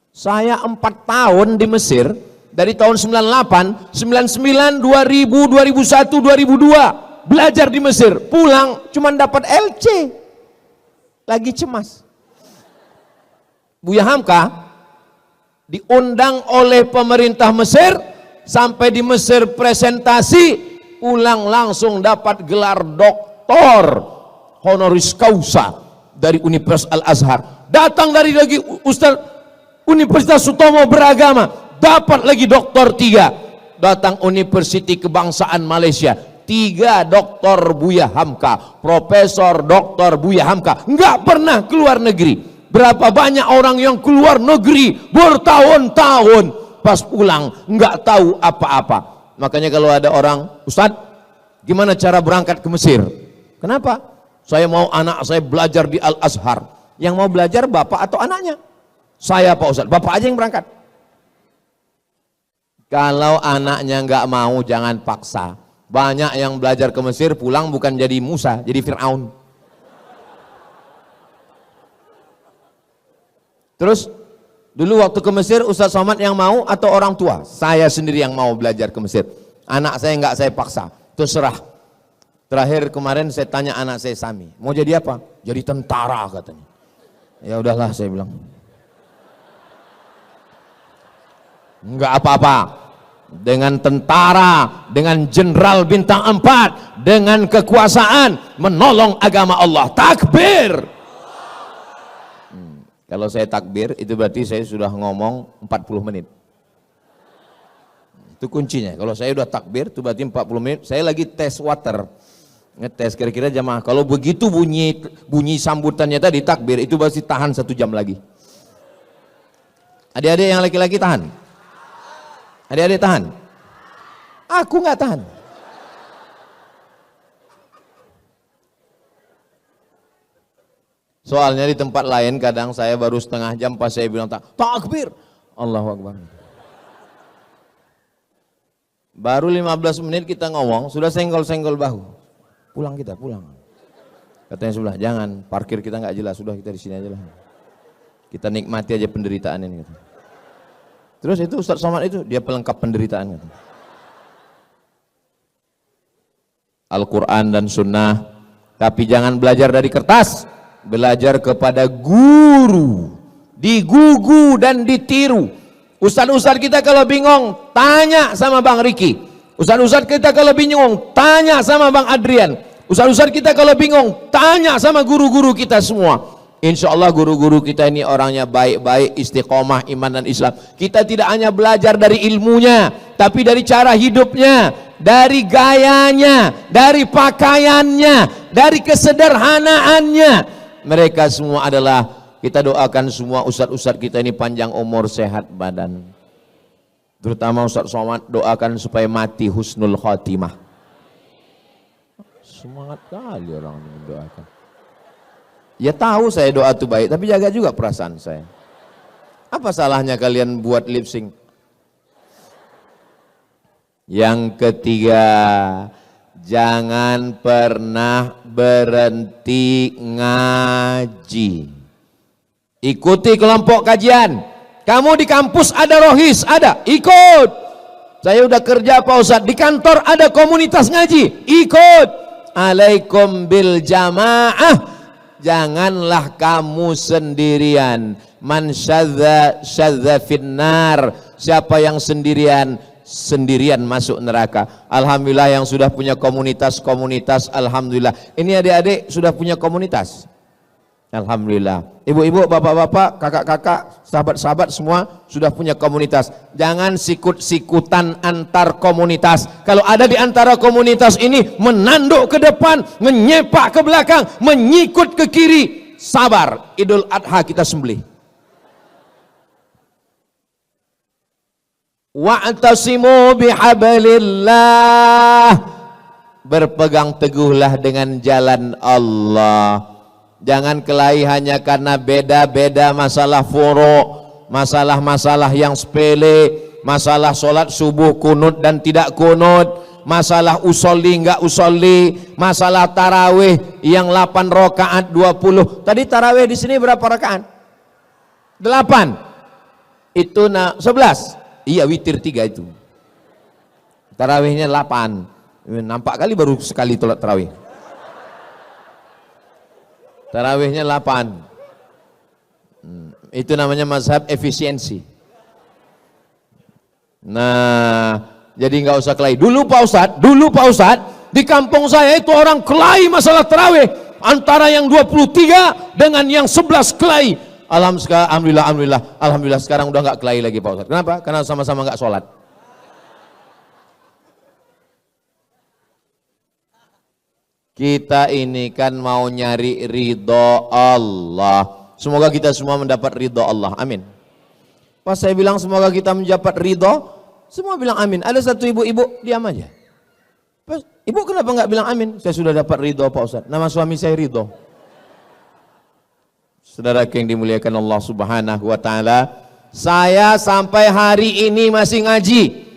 Saya 4 tahun di Mesir, dari tahun 98, 99, 2000, 2001, 2002 belajar di Mesir, pulang cuma dapat LC, lagi cemas. Buya Hamka diundang oleh pemerintah Mesir, sampai di Mesir presentasi, pulang langsung dapat gelar doktor honoris causa dari Universitas Al-Azhar. Datang dari lagi Ustaz Universitas Sutomo Beragama, dapat lagi doktor 3. Datang Universiti Kebangsaan Malaysia, 3 doktor Buya Hamka, Profesor Doktor Buya Hamka, nggak pernah keluar negeri. Berapa banyak orang yang keluar negeri bertahun-tahun, pas pulang nggak tahu apa-apa. Makanya kalau ada orang, Ustadz, gimana cara berangkat ke Mesir? Kenapa? Saya mau anak saya belajar di Al-Azhar. Yang mau belajar bapak atau anaknya? Saya Pak Ustadz, bapak aja yang berangkat. Kalau anaknya nggak mau, jangan paksa. Banyak yang belajar ke Mesir pulang bukan jadi Musa, jadi Fir'aun. Terus dulu waktu ke Mesir, Ustaz Somad yang mau atau orang tua? Saya sendiri yang mau belajar ke Mesir. Anak saya nggak saya paksa, terserah. Terakhir kemarin saya tanya anak saya Sami, mau jadi apa? Jadi tentara katanya. Ya udahlah saya bilang. Enggak apa-apa. Dengan tentara, dengan jenderal bintang 4, dengan kekuasaan menolong agama Allah. Takbir. Kalau saya takbir itu berarti saya sudah ngomong 40 menit. Itu kuncinya. Kalau saya udah takbir itu berarti 40 menit. Saya lagi tes water. Ngetes kira-kira jamaah. Kalau begitu bunyi sambutannya tadi takbir, itu pasti tahan 1 jam lagi. Adik-adik yang laki-laki tahan. Adik-adik tahan. Aku nggak tahan. Soalnya di tempat lain kadang saya baru setengah jam pas saya bilang takbir. Allahu Akbar. Baru 15 menit kita ngomong, sudah senggol-senggol bahu. Pulang kita, pulang. Katanya sebelah, jangan, parkir kita nggak jelas, sudah kita di sini aja lah. Kita nikmati aja penderitaan ini. Gitu. Terus itu Ustaz Somad itu, dia pelengkap penderitaan. Gitu. Al-Quran dan Sunnah, tapi jangan belajar dari kertas, belajar kepada guru, digugu dan ditiru. Ustaz-ustaz kita kalau bingung, tanya sama Bang Riki. Ustaz-ustaz kita kalau bingung, tanya sama Bang Adrian. Ustaz-ustaz kita kalau bingung, tanya sama guru-guru kita semua. Insya Allah guru-guru kita ini orangnya baik-baik, istiqomah, iman dan Islam. Kita tidak hanya belajar dari ilmunya, tapi dari cara hidupnya, dari gayanya, dari pakaiannya, dari kesederhanaannya. Mereka semua adalah, kita doakan semua ustadz-ustadz kita ini panjang umur, sehat badan. Terutama Ustaz Somad, doakan supaya mati husnul khotimah. Semangat kali orang mendoakan. Ya tahu saya doa itu baik, tapi jaga juga perasaan saya. Apa salahnya kalian buat lip sync? Yang ketiga, jangan pernah berhenti ngaji. Ikuti kelompok kajian. Kamu di kampus ada rohis, ada, ikut. Saya udah kerja Pak Ustadz, di kantor ada komunitas ngaji, ikut. Alaikum bil jamaah. Janganlah kamu sendirian. Man syadza finnar. Siapa yang sendirian, sendirian masuk neraka. Alhamdulillah yang sudah punya komunitas, alhamdulillah. Ini adik-adik sudah punya komunitas. Alhamdulillah. Ibu-ibu, bapak-bapak, kakak-kakak, sahabat-sahabat semua sudah punya komunitas. Jangan sikut-sikutan antar komunitas. Kalau ada di antara komunitas ini menanduk ke depan, menyepak ke belakang, menyikut ke kiri, sabar. Idul Adha kita sembelih. Wa'tasimu bihablillah berpegang teguhlah dengan jalan Allah. Jangan kelahi hanya karena beda-beda masalah furu', masalah-masalah yang sepele, masalah sholat subuh kunut dan tidak kunut, masalah usolli enggak usolli, masalah tarawih yang 8 rakaat 20. Tadi tarawih di sini berapa rakaat? 8. Itu 11. Iya, witir 3 itu. Tarawihnya 8. Nampak kali baru sekali sholat tarawih. Tarawihnya 8. Itu namanya mazhab efisiensi. Nah, jadi nggak usah kelahi. Dulu Pak Ustadz, di kampung saya itu orang kelahi masalah tarawih. Antara yang 23 dengan yang 11 kelahi. Alhamdulillah sekarang udah nggak kelahi lagi Pak Ustadz. Kenapa? Karena sama-sama nggak sholat. Kita ini kan mau nyari ridho Allah. Semoga kita semua mendapat ridho Allah. Amin. Pas saya bilang semoga kita mendapat ridho, semua bilang amin. Ada satu ibu-ibu diam aja. Pas, ibu kenapa nggak bilang amin? Saya sudah dapat ridho Pak Ustadz. Nama suami saya Ridho. Saudara yang dimuliakan Allah Subhanahu wa taala, saya sampai hari ini masih ngaji.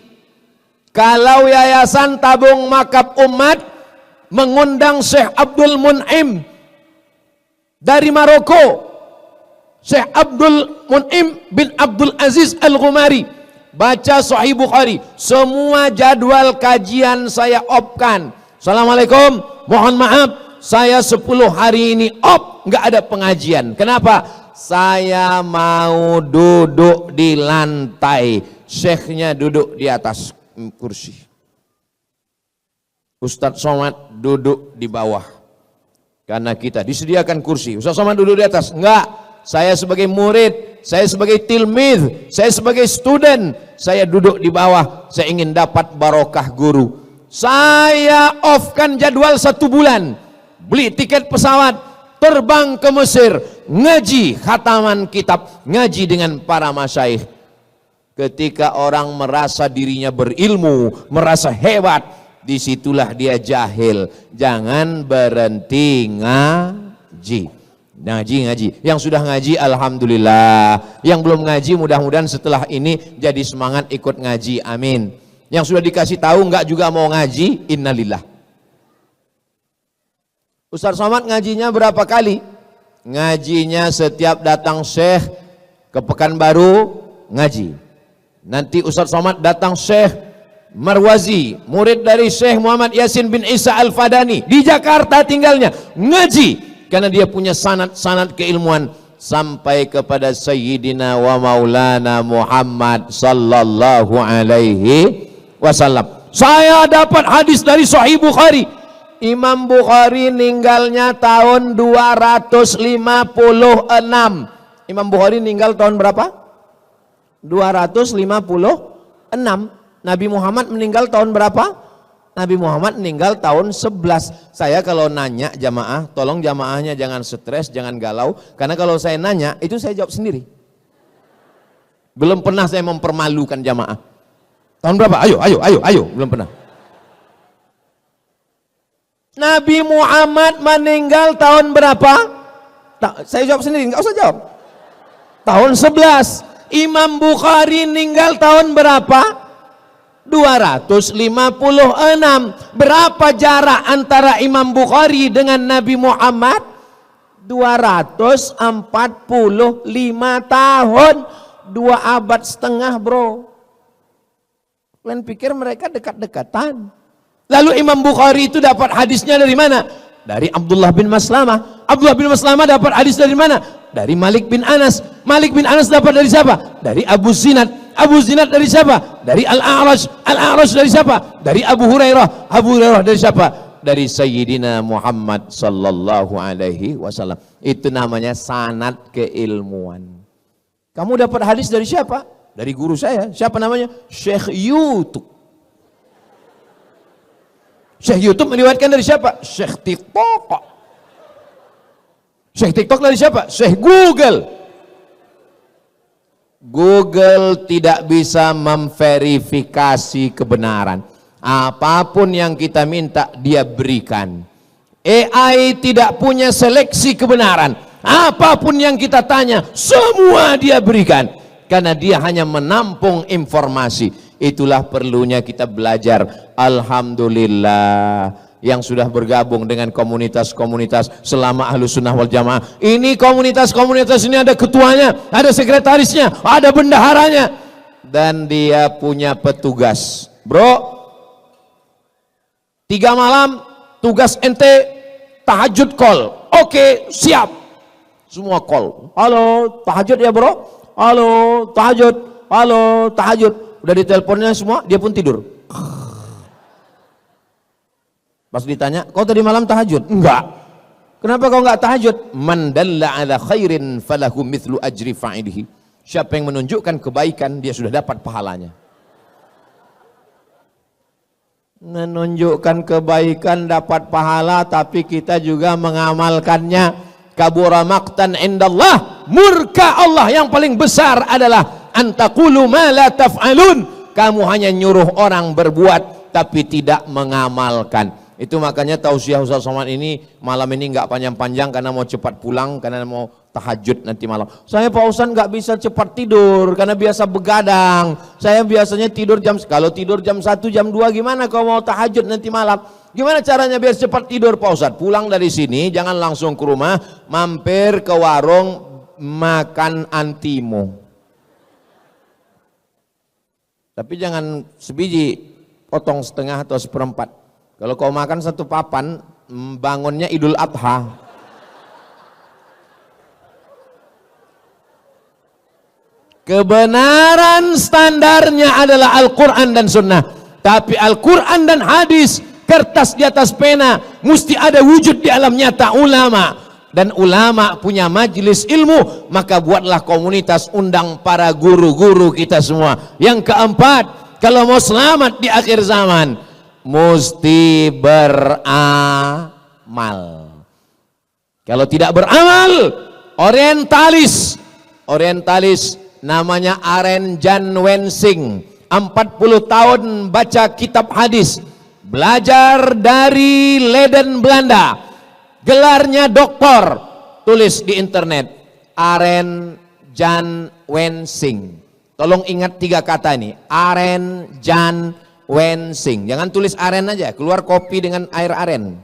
Kalau Yayasan Tabung Makab Umat mengundang Syekh Abdul Mun'im dari Maroko, Syekh Abdul Mun'im bin Abdul Aziz Al-Ghumari, baca Sahih Bukhari, semua jadwal kajian saya opkan. Assalamualaikum, mohon maaf saya 10 hari ini nggak ada pengajian. Kenapa? Saya mau duduk di lantai, syekhnya duduk di atas kursi, Ustadz Somad duduk di bawah. Karena kita disediakan kursi, Ustadz Somad duduk di atas. Enggak, saya sebagai murid, saya sebagai tilmidz, saya sebagai student, saya duduk di bawah. Saya ingin dapat barokah guru. Saya off-kan jadwal 1 bulan, beli tiket pesawat, terbang ke Mesir, ngaji khataman kitab, ngaji dengan para masyaikh. Ketika orang merasa dirinya berilmu, merasa hebat, disitulah dia jahil. Jangan berhenti ngaji. Ngaji. Yang sudah ngaji alhamdulillah. Yang belum ngaji mudah-mudahan setelah ini jadi semangat ikut ngaji. Amin. Yang sudah dikasih tahu enggak juga mau ngaji, innalillah. Ustaz Somad ngajinya berapa kali? Ngajinya setiap datang Syekh ke Pekanbaru ngaji. Nanti Ustaz Somad datang Syekh Marwazi, murid dari Syekh Muhammad Yasin bin Isa Al-Fadani, di Jakarta tinggalnya, ngaji karena dia punya sanad keilmuan sampai kepada Sayyidina wa Maulana Muhammad sallallahu alaihi wasallam. Saya dapat hadis dari Sahih Bukhari. Imam Bukhari meninggalnya tahun 256. Imam Bukhari meninggal tahun berapa? 256. Nabi Muhammad meninggal tahun berapa? Nabi Muhammad meninggal tahun 11. Saya kalau nanya jamaah, tolong jamaahnya jangan stres, jangan galau. Karena kalau saya nanya, itu saya jawab sendiri. Belum pernah saya mempermalukan jamaah. Tahun berapa? Ayo. Belum pernah. Nabi Muhammad meninggal tahun berapa? Saya jawab sendiri, nggak usah jawab. Tahun 11. Imam Bukhari meninggal tahun berapa? 256. Berapa jarak antara Imam Bukhari dengan Nabi Muhammad? 245 tahun. 2 abad setengah bro. Kalian pikir mereka dekat-dekatan? Lalu Imam Bukhari itu dapat hadisnya dari mana? Dari Abdullah bin Maslamah. Abdullah bin Maslamah dapat hadis dari mana? Dari Malik bin Anas. Malik bin Anas dapat dari siapa? Dari Abu Zinad. Abu Zinad dari siapa? Dari Al-A'raj. Al-A'raj dari siapa? Dari Abu Hurairah. Abu Hurairah dari siapa? Dari Sayyidina Muhammad sallallahu alaihi wasallam. Itu namanya sanad keilmuan. Kamu dapat hadis dari siapa? Dari guru saya. Siapa namanya? Syekh YouTube. Syekh YouTube meriwayatkan dari siapa? Syekh TikTok. Syekh TikTok dari siapa? Syekh Google. Google tidak bisa memverifikasi kebenaran. Apapun yang kita minta dia berikan. AI tidak punya seleksi kebenaran. Apapun yang kita tanya semua dia berikan, karena dia hanya menampung informasi. Itulah perlunya kita belajar. Alhamdulillah yang sudah bergabung dengan komunitas-komunitas selama Ahlus Sunnah wal Jamaah. Ini komunitas-komunitas ini ada ketuanya, ada sekretarisnya, ada bendaharanya, dan dia punya petugas. Bro, 3 malam tugas ente tahajud call. Oke, siap. Semua call. Halo, tahajud ya bro? Halo, tahajud. Halo, tahajud. Udah diteleponnya semua, dia pun tidur. Pas ditanya, kau tadi malam tahajud? Enggak. Kenapa kau enggak tahajud? Man dalla ala khairin falahu mithlu ajri fa'ilihi. Siapa yang menunjukkan kebaikan, dia sudah dapat pahalanya. Menunjukkan kebaikan dapat pahala, tapi kita juga mengamalkannya. Kabura maqtan indallah, murka Allah yang paling besar adalah antaqulu ma la taf'alun. Kamu hanya nyuruh orang berbuat tapi tidak mengamalkan. Itu makanya tausiah Ustaz Somad ini malam ini nggak panjang-panjang, karena mau cepat pulang, karena mau tahajud nanti malam. Saya Pak Ustaz nggak bisa cepat tidur karena biasa begadang. Saya biasanya tidur kalau tidur jam 1 jam 2, gimana kalau mau tahajud nanti malam? Gimana caranya biar cepat tidur Pak Ustaz? Pulang dari sini jangan langsung ke rumah, mampir ke warung makan antimo. Tapi jangan sebiji, potong setengah atau seperempat. Kalau kau makan 1 papan, bangunnya Idul Adha. Kebenaran standarnya adalah Al-Quran dan Sunnah. Tapi Al-Quran dan hadis, kertas di atas pena, mesti ada wujud di alam nyata ulama. Dan ulama punya majelis ilmu, maka buatlah komunitas, undang para guru-guru kita semua. Yang keempat, kalau mau selamat di akhir zaman, mesti beramal. Kalau tidak beramal, orientalis namanya Aren Jan Wensing, 40 tahun baca kitab hadis, belajar dari Leiden Belanda, gelarnya doktor, tulis di internet Aren Jan Wensing. Tolong ingat 3 kata ini, Aren Jan Wensing. Jangan tulis aren aja, keluar kopi dengan air aren.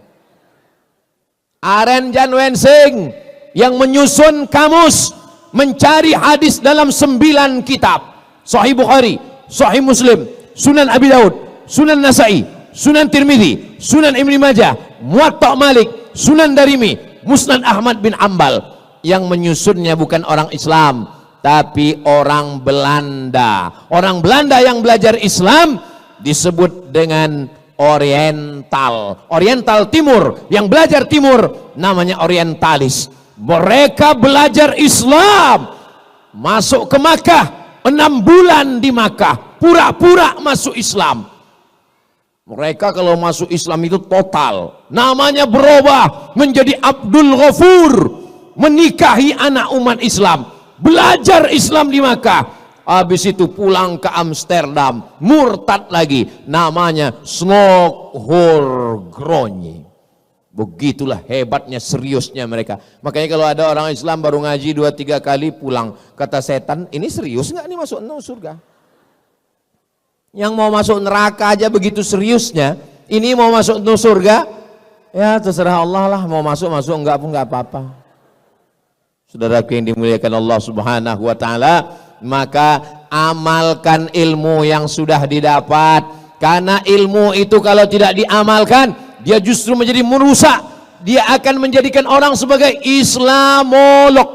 Aren Jan Wensing yang menyusun kamus mencari hadis dalam 9 kitab. Sahih Bukhari, Sahih Muslim, Sunan Abi Daud, Sunan Nasai, Sunan Tirmidzi, Sunan Ibnu Majah, Muwatta Malik, Sunan Darimi, Musnad Ahmad bin Ambal. Yang menyusunnya bukan orang Islam, tapi orang Belanda. Orang Belanda yang belajar Islam disebut dengan Oriental. Oriental Timur, yang belajar Timur namanya orientalis. Mereka belajar Islam, masuk ke Makkah, 6 bulan di Makkah, pura-pura masuk Islam. Mereka kalau masuk Islam itu total, namanya berubah menjadi Abdul Ghafur, menikahi anak umat Islam, belajar Islam di Makkah. Habis itu pulang ke Amsterdam, murtad lagi, namanya Snokhorgronje. Begitulah hebatnya, seriusnya mereka. Makanya kalau ada orang Islam baru ngaji 2-3 kali pulang, kata setan, ini serius nggak nih masuk surga? Yang mau masuk neraka aja begitu seriusnya, ini mau masuk surga, ya terserah Allah lah, mau masuk enggak pun enggak apa-apa. Saudaraku yang dimuliakan Allah Subhanahu wa taala, maka amalkan ilmu yang sudah didapat, karena ilmu itu kalau tidak diamalkan dia justru menjadi merusak. Dia akan menjadikan orang sebagai Islamolog,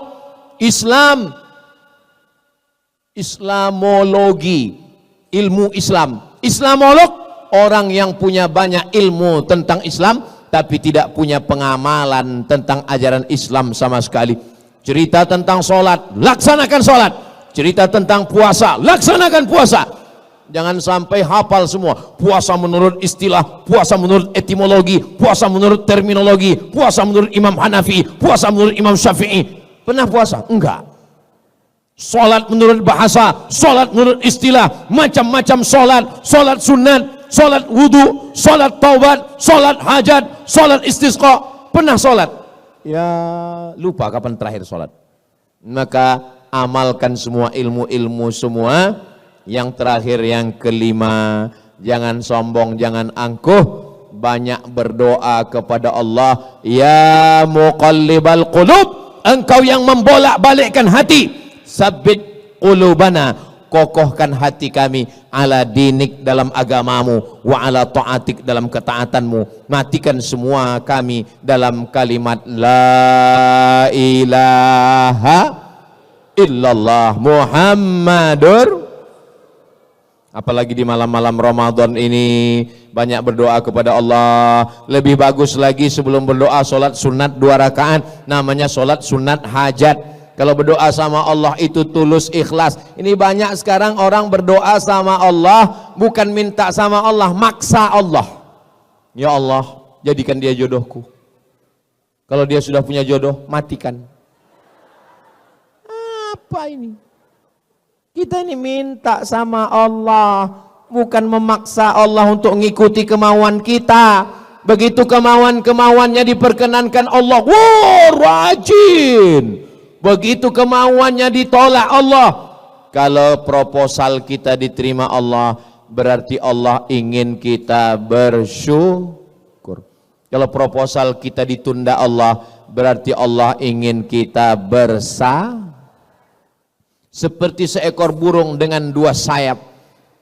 Islamologi, ilmu Islam. Islamolog, orang yang punya banyak ilmu tentang Islam tapi tidak punya pengamalan tentang ajaran Islam sama sekali. Cerita tentang sholat, laksanakan sholat. Cerita tentang puasa, laksanakan puasa. Jangan sampai hafal semua. Puasa menurut istilah, puasa menurut etimologi, puasa menurut terminologi, puasa menurut Imam Hanafi, puasa menurut Imam Syafi'i. Pernah puasa? Enggak. Sholat menurut bahasa, sholat menurut istilah, macam-macam sholat, sholat sunat, sholat wudu, sholat taubat, sholat hajat, sholat istisqa. Pernah sholat? Ya lupa kapan terakhir sholat. Maka amalkan semua ilmu-ilmu semua. Yang terakhir, yang kelima, jangan sombong, jangan angkuh. Banyak berdoa kepada Allah. Ya muqallibal qulub, engkau yang membolak-balikkan hati, sabbit qulubana, kokohkan hati kami, ala dinik dalam agamamu, wa ala ta'atik dalam ketaatanmu. Matikan semua kami dalam kalimat la ilaha illallah Muhammadur. Apalagi di malam-malam Ramadan ini banyak berdoa kepada Allah. Lebih bagus lagi sebelum berdoa sholat sunat 2 rakaat, namanya sholat sunat hajat. Kalau berdoa sama Allah itu tulus ikhlas. Ini banyak sekarang orang berdoa sama Allah bukan minta sama Allah, maksa Allah. Ya Allah, jadikan dia jodohku. Kalau dia sudah punya jodoh, matikan. Apa ini? Kita ini minta sama Allah, bukan memaksa Allah untuk mengikuti kemauan kita. Begitu kemauan-kemauannya diperkenankan Allah, wah rajin. Begitu kemauannya ditolak Allah. Kalau proposal kita diterima Allah, berarti Allah ingin kita bersyukur. Kalau proposal kita ditunda Allah, berarti Allah ingin kita bersabar. Seperti seekor burung dengan 2 sayap,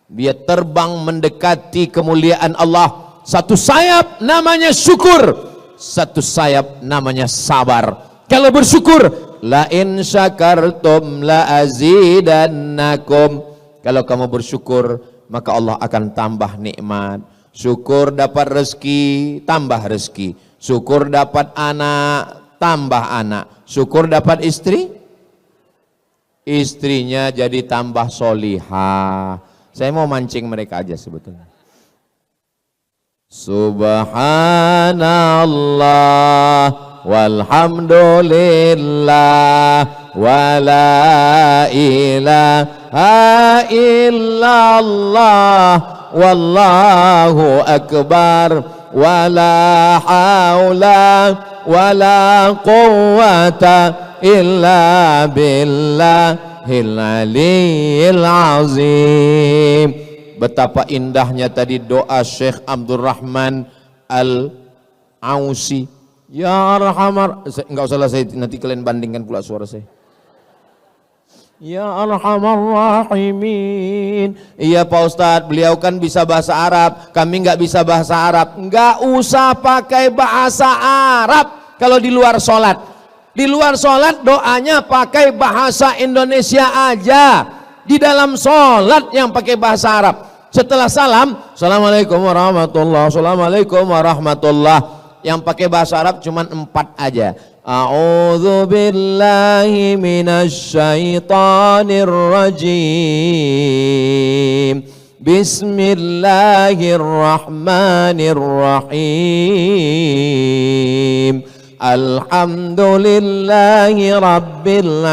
dia terbang mendekati kemuliaan Allah. Satu sayap namanya syukur, satu sayap namanya sabar. Kalau bersyukur, la in syakartum la azidannakum. Kalau kamu bersyukur, maka Allah akan tambah nikmat. Syukur dapat rezeki, tambah rezeki. Syukur dapat anak, tambah anak. Syukur dapat istri, istrinya jadi tambah solihah. Saya mau mancing mereka aja sebetulnya. Subhanallah walhamdulillah wala ilaha illallah wallahu akbar wala haula wala quwwata illa billahil aliyil azim. Betapa indahnya tadi doa Syekh Abdurrahman Al-Ausi. Ya Arhamar, enggak usah lah, saya nanti kalian bandingkan pula suara saya. Ya Arhamar Rahimin. Iya Pak Ustadz, beliau kan bisa bahasa Arab, kami enggak bisa bahasa Arab. Enggak usah pakai bahasa Arab kalau di luar sholat. Di luar sholat doanya pakai bahasa Indonesia aja. Di dalam sholat yang pakai bahasa Arab. Setelah salam, Assalamualaikum warahmatullahi, Assalamualaikum warahmatullahi. Yang pakai bahasa Arab cuma 4 aja. A'udzu billahi minasy syaithanir rajim. Bismillahirrahmanirrahim. Alhamdulillahi rabbil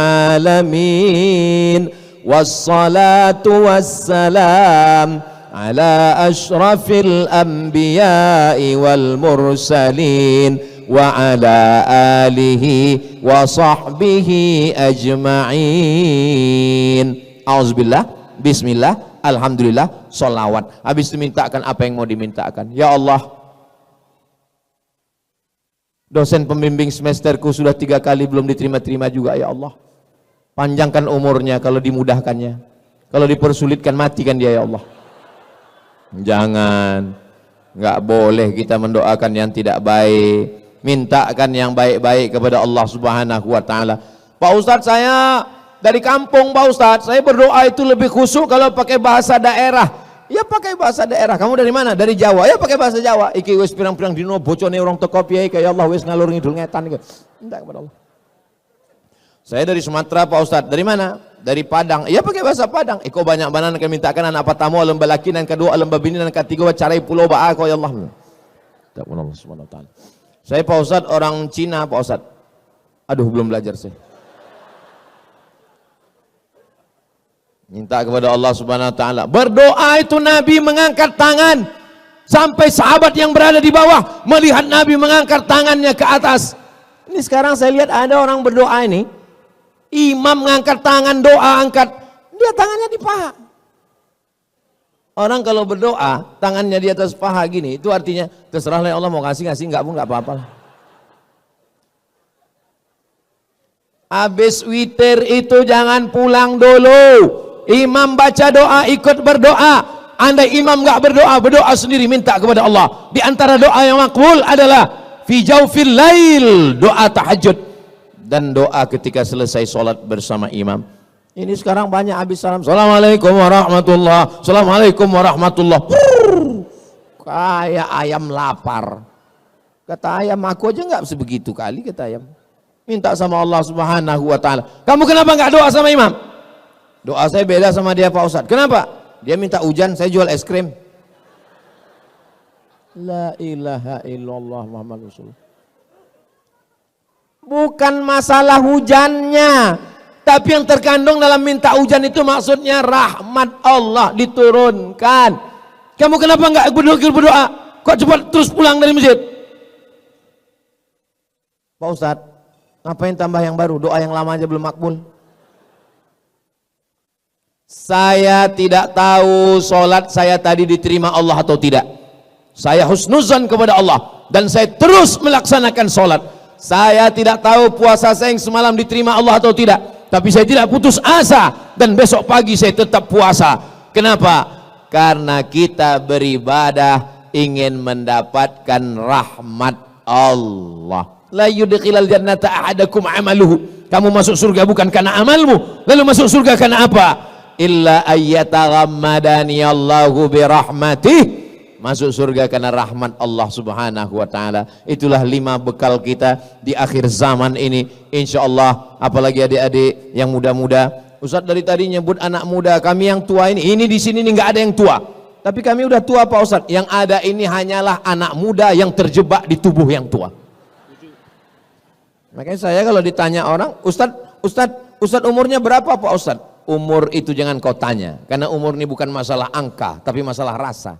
alamin. Wassalatu wassalam ala ashrafil anbiya'i wal mursalin wa ala alihi wa sahbihi ajma'in. Auzubillah, bismillah, alhamdulillah, sholawat. Habis dimintakan apa yang mau dimintakan. Ya Allah, dosen pembimbing semesterku sudah 3 kali belum diterima-terima juga. Ya Allah, panjangkan umurnya kalau dimudahkannya, kalau dipersulitkan matikan dia. Ya Allah, jangan, nggak boleh kita mendoakan yang tidak baik. Mintakan yang baik-baik kepada Allah Subhanahu wa Ta'ala. Pak Ustadz, saya dari kampung Pak Ustadz, saya berdoa itu lebih khusyuk kalau pakai bahasa daerah. Ya pakai bahasa daerah. Kamu dari mana? Dari Jawa. Ya pakai bahasa Jawa. Iki wis pirang-pirang dino bocone orang teko piye kayak Allah wis ngalur ngidul ngetan iki. Minta kepada Allah. Saya dari Sumatera Pak Ustadz. Dari mana? Dari Padang. Ya pakai bahasa Padang. Iko banyak banan akan mintakan anak pertama alam balaki, dan kedua alam babini, dan ketiga carai pulau ba'a kau ya Allah. Tak Allah Subhanahu wa Ta'ala. Saya Pak Ustadz orang Cina Pak Ustadz. Aduh belum belajar saya. Minta kepada Allah Subhanahu wa Ta'ala. Berdoa itu Nabi mengangkat tangan. Sampai sahabat yang berada di bawah melihat Nabi mengangkat tangannya ke atas. Ini sekarang saya lihat ada orang berdoa ini, imam mengangkat tangan doa, angkat, dia tangannya di paha. Orang kalau berdoa tangannya di atas paha gini, itu artinya terserahlah Allah mau kasih enggak pun enggak apa-apa. Habis witir itu jangan pulang dulu. Imam baca doa, ikut berdoa. Andai imam enggak berdoa, berdoa sendiri, minta kepada Allah. Di antara doa yang makbul adalah fi jaufil lail, doa tahajud dan doa ketika selesai sholat bersama imam. Ini sekarang banyak habis salam, assalamualaikum warahmatullah, assalamualaikum warahmatullah. Kayak ayam lapar. Kata ayam, aku aja enggak sebegitu kali, kata ayam. Minta sama Allah Subhanahu wa ta'ala. Kamu kenapa enggak doa sama imam? Doa saya beda sama dia Pak Ustadz. Kenapa? Dia minta hujan, saya jual es krim. La ilaha illallah Muhammad Rasulullah. Bukan masalah hujannya, tapi yang terkandung dalam minta hujan itu maksudnya rahmat Allah diturunkan. Kamu kenapa enggak berdoa? Kok cepat terus pulang dari masjid? Pak Ustadz, ngapain tambah yang baru? Doa yang lama aja belum makbul. Saya tidak tahu sholat saya tadi diterima Allah atau tidak. Saya husnuzan kepada Allah dan saya terus melaksanakan sholat. Saya tidak tahu puasa saya yang semalam diterima Allah atau tidak, tapi saya tidak putus asa dan besok pagi saya tetap puasa. Kenapa? Karena kita beribadah ingin mendapatkan rahmat Allah. La yudkhilal jannata ahadakum amaluhu. Kamu masuk surga bukan karena amalmu. Lalu masuk surga karena apa? Illa ayyataghammadani Allahu birahmatih. Masuk surga karena rahmat Allah Subhanahu wa ta'ala. Itulah 5 bekal kita di akhir zaman ini, insyaallah. Apalagi adik-adik yang muda-muda. Ustaz dari tadi nyebut anak muda, kami yang tua ini di sini nggak ada yang tua. Tapi kami udah tua Pak Ustaz. Yang ada ini hanyalah anak muda yang terjebak di tubuh yang tua. Makanya saya kalau ditanya orang, Ustaz umurnya berapa Pak Ustaz? Umur itu jangan kau tanya, karena umur ini bukan masalah angka, tapi masalah rasa.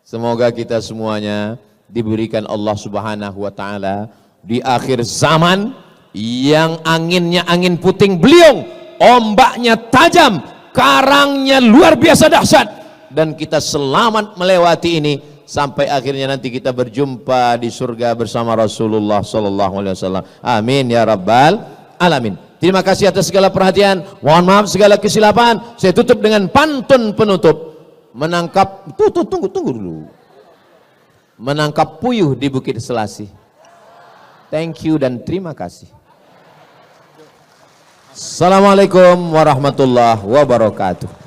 Semoga kita semuanya diberikan Allah Subhanahu wa ta'ala di akhir zaman yang anginnya angin puting beliung, ombaknya tajam, karangnya luar biasa dahsyat, dan kita selamat melewati ini sampai akhirnya nanti kita berjumpa di surga bersama Rasulullah sallallahu alaihi wasallam. Amin ya rabbal alamin. Terima kasih atas segala perhatian. Mohon maaf segala kesilapan. Saya tutup dengan pantun penutup. Menangkap tunggu dulu. Menangkap puyuh di Bukit Selasih. Thank you dan terima kasih. Assalamualaikum warahmatullahi wabarakatuh.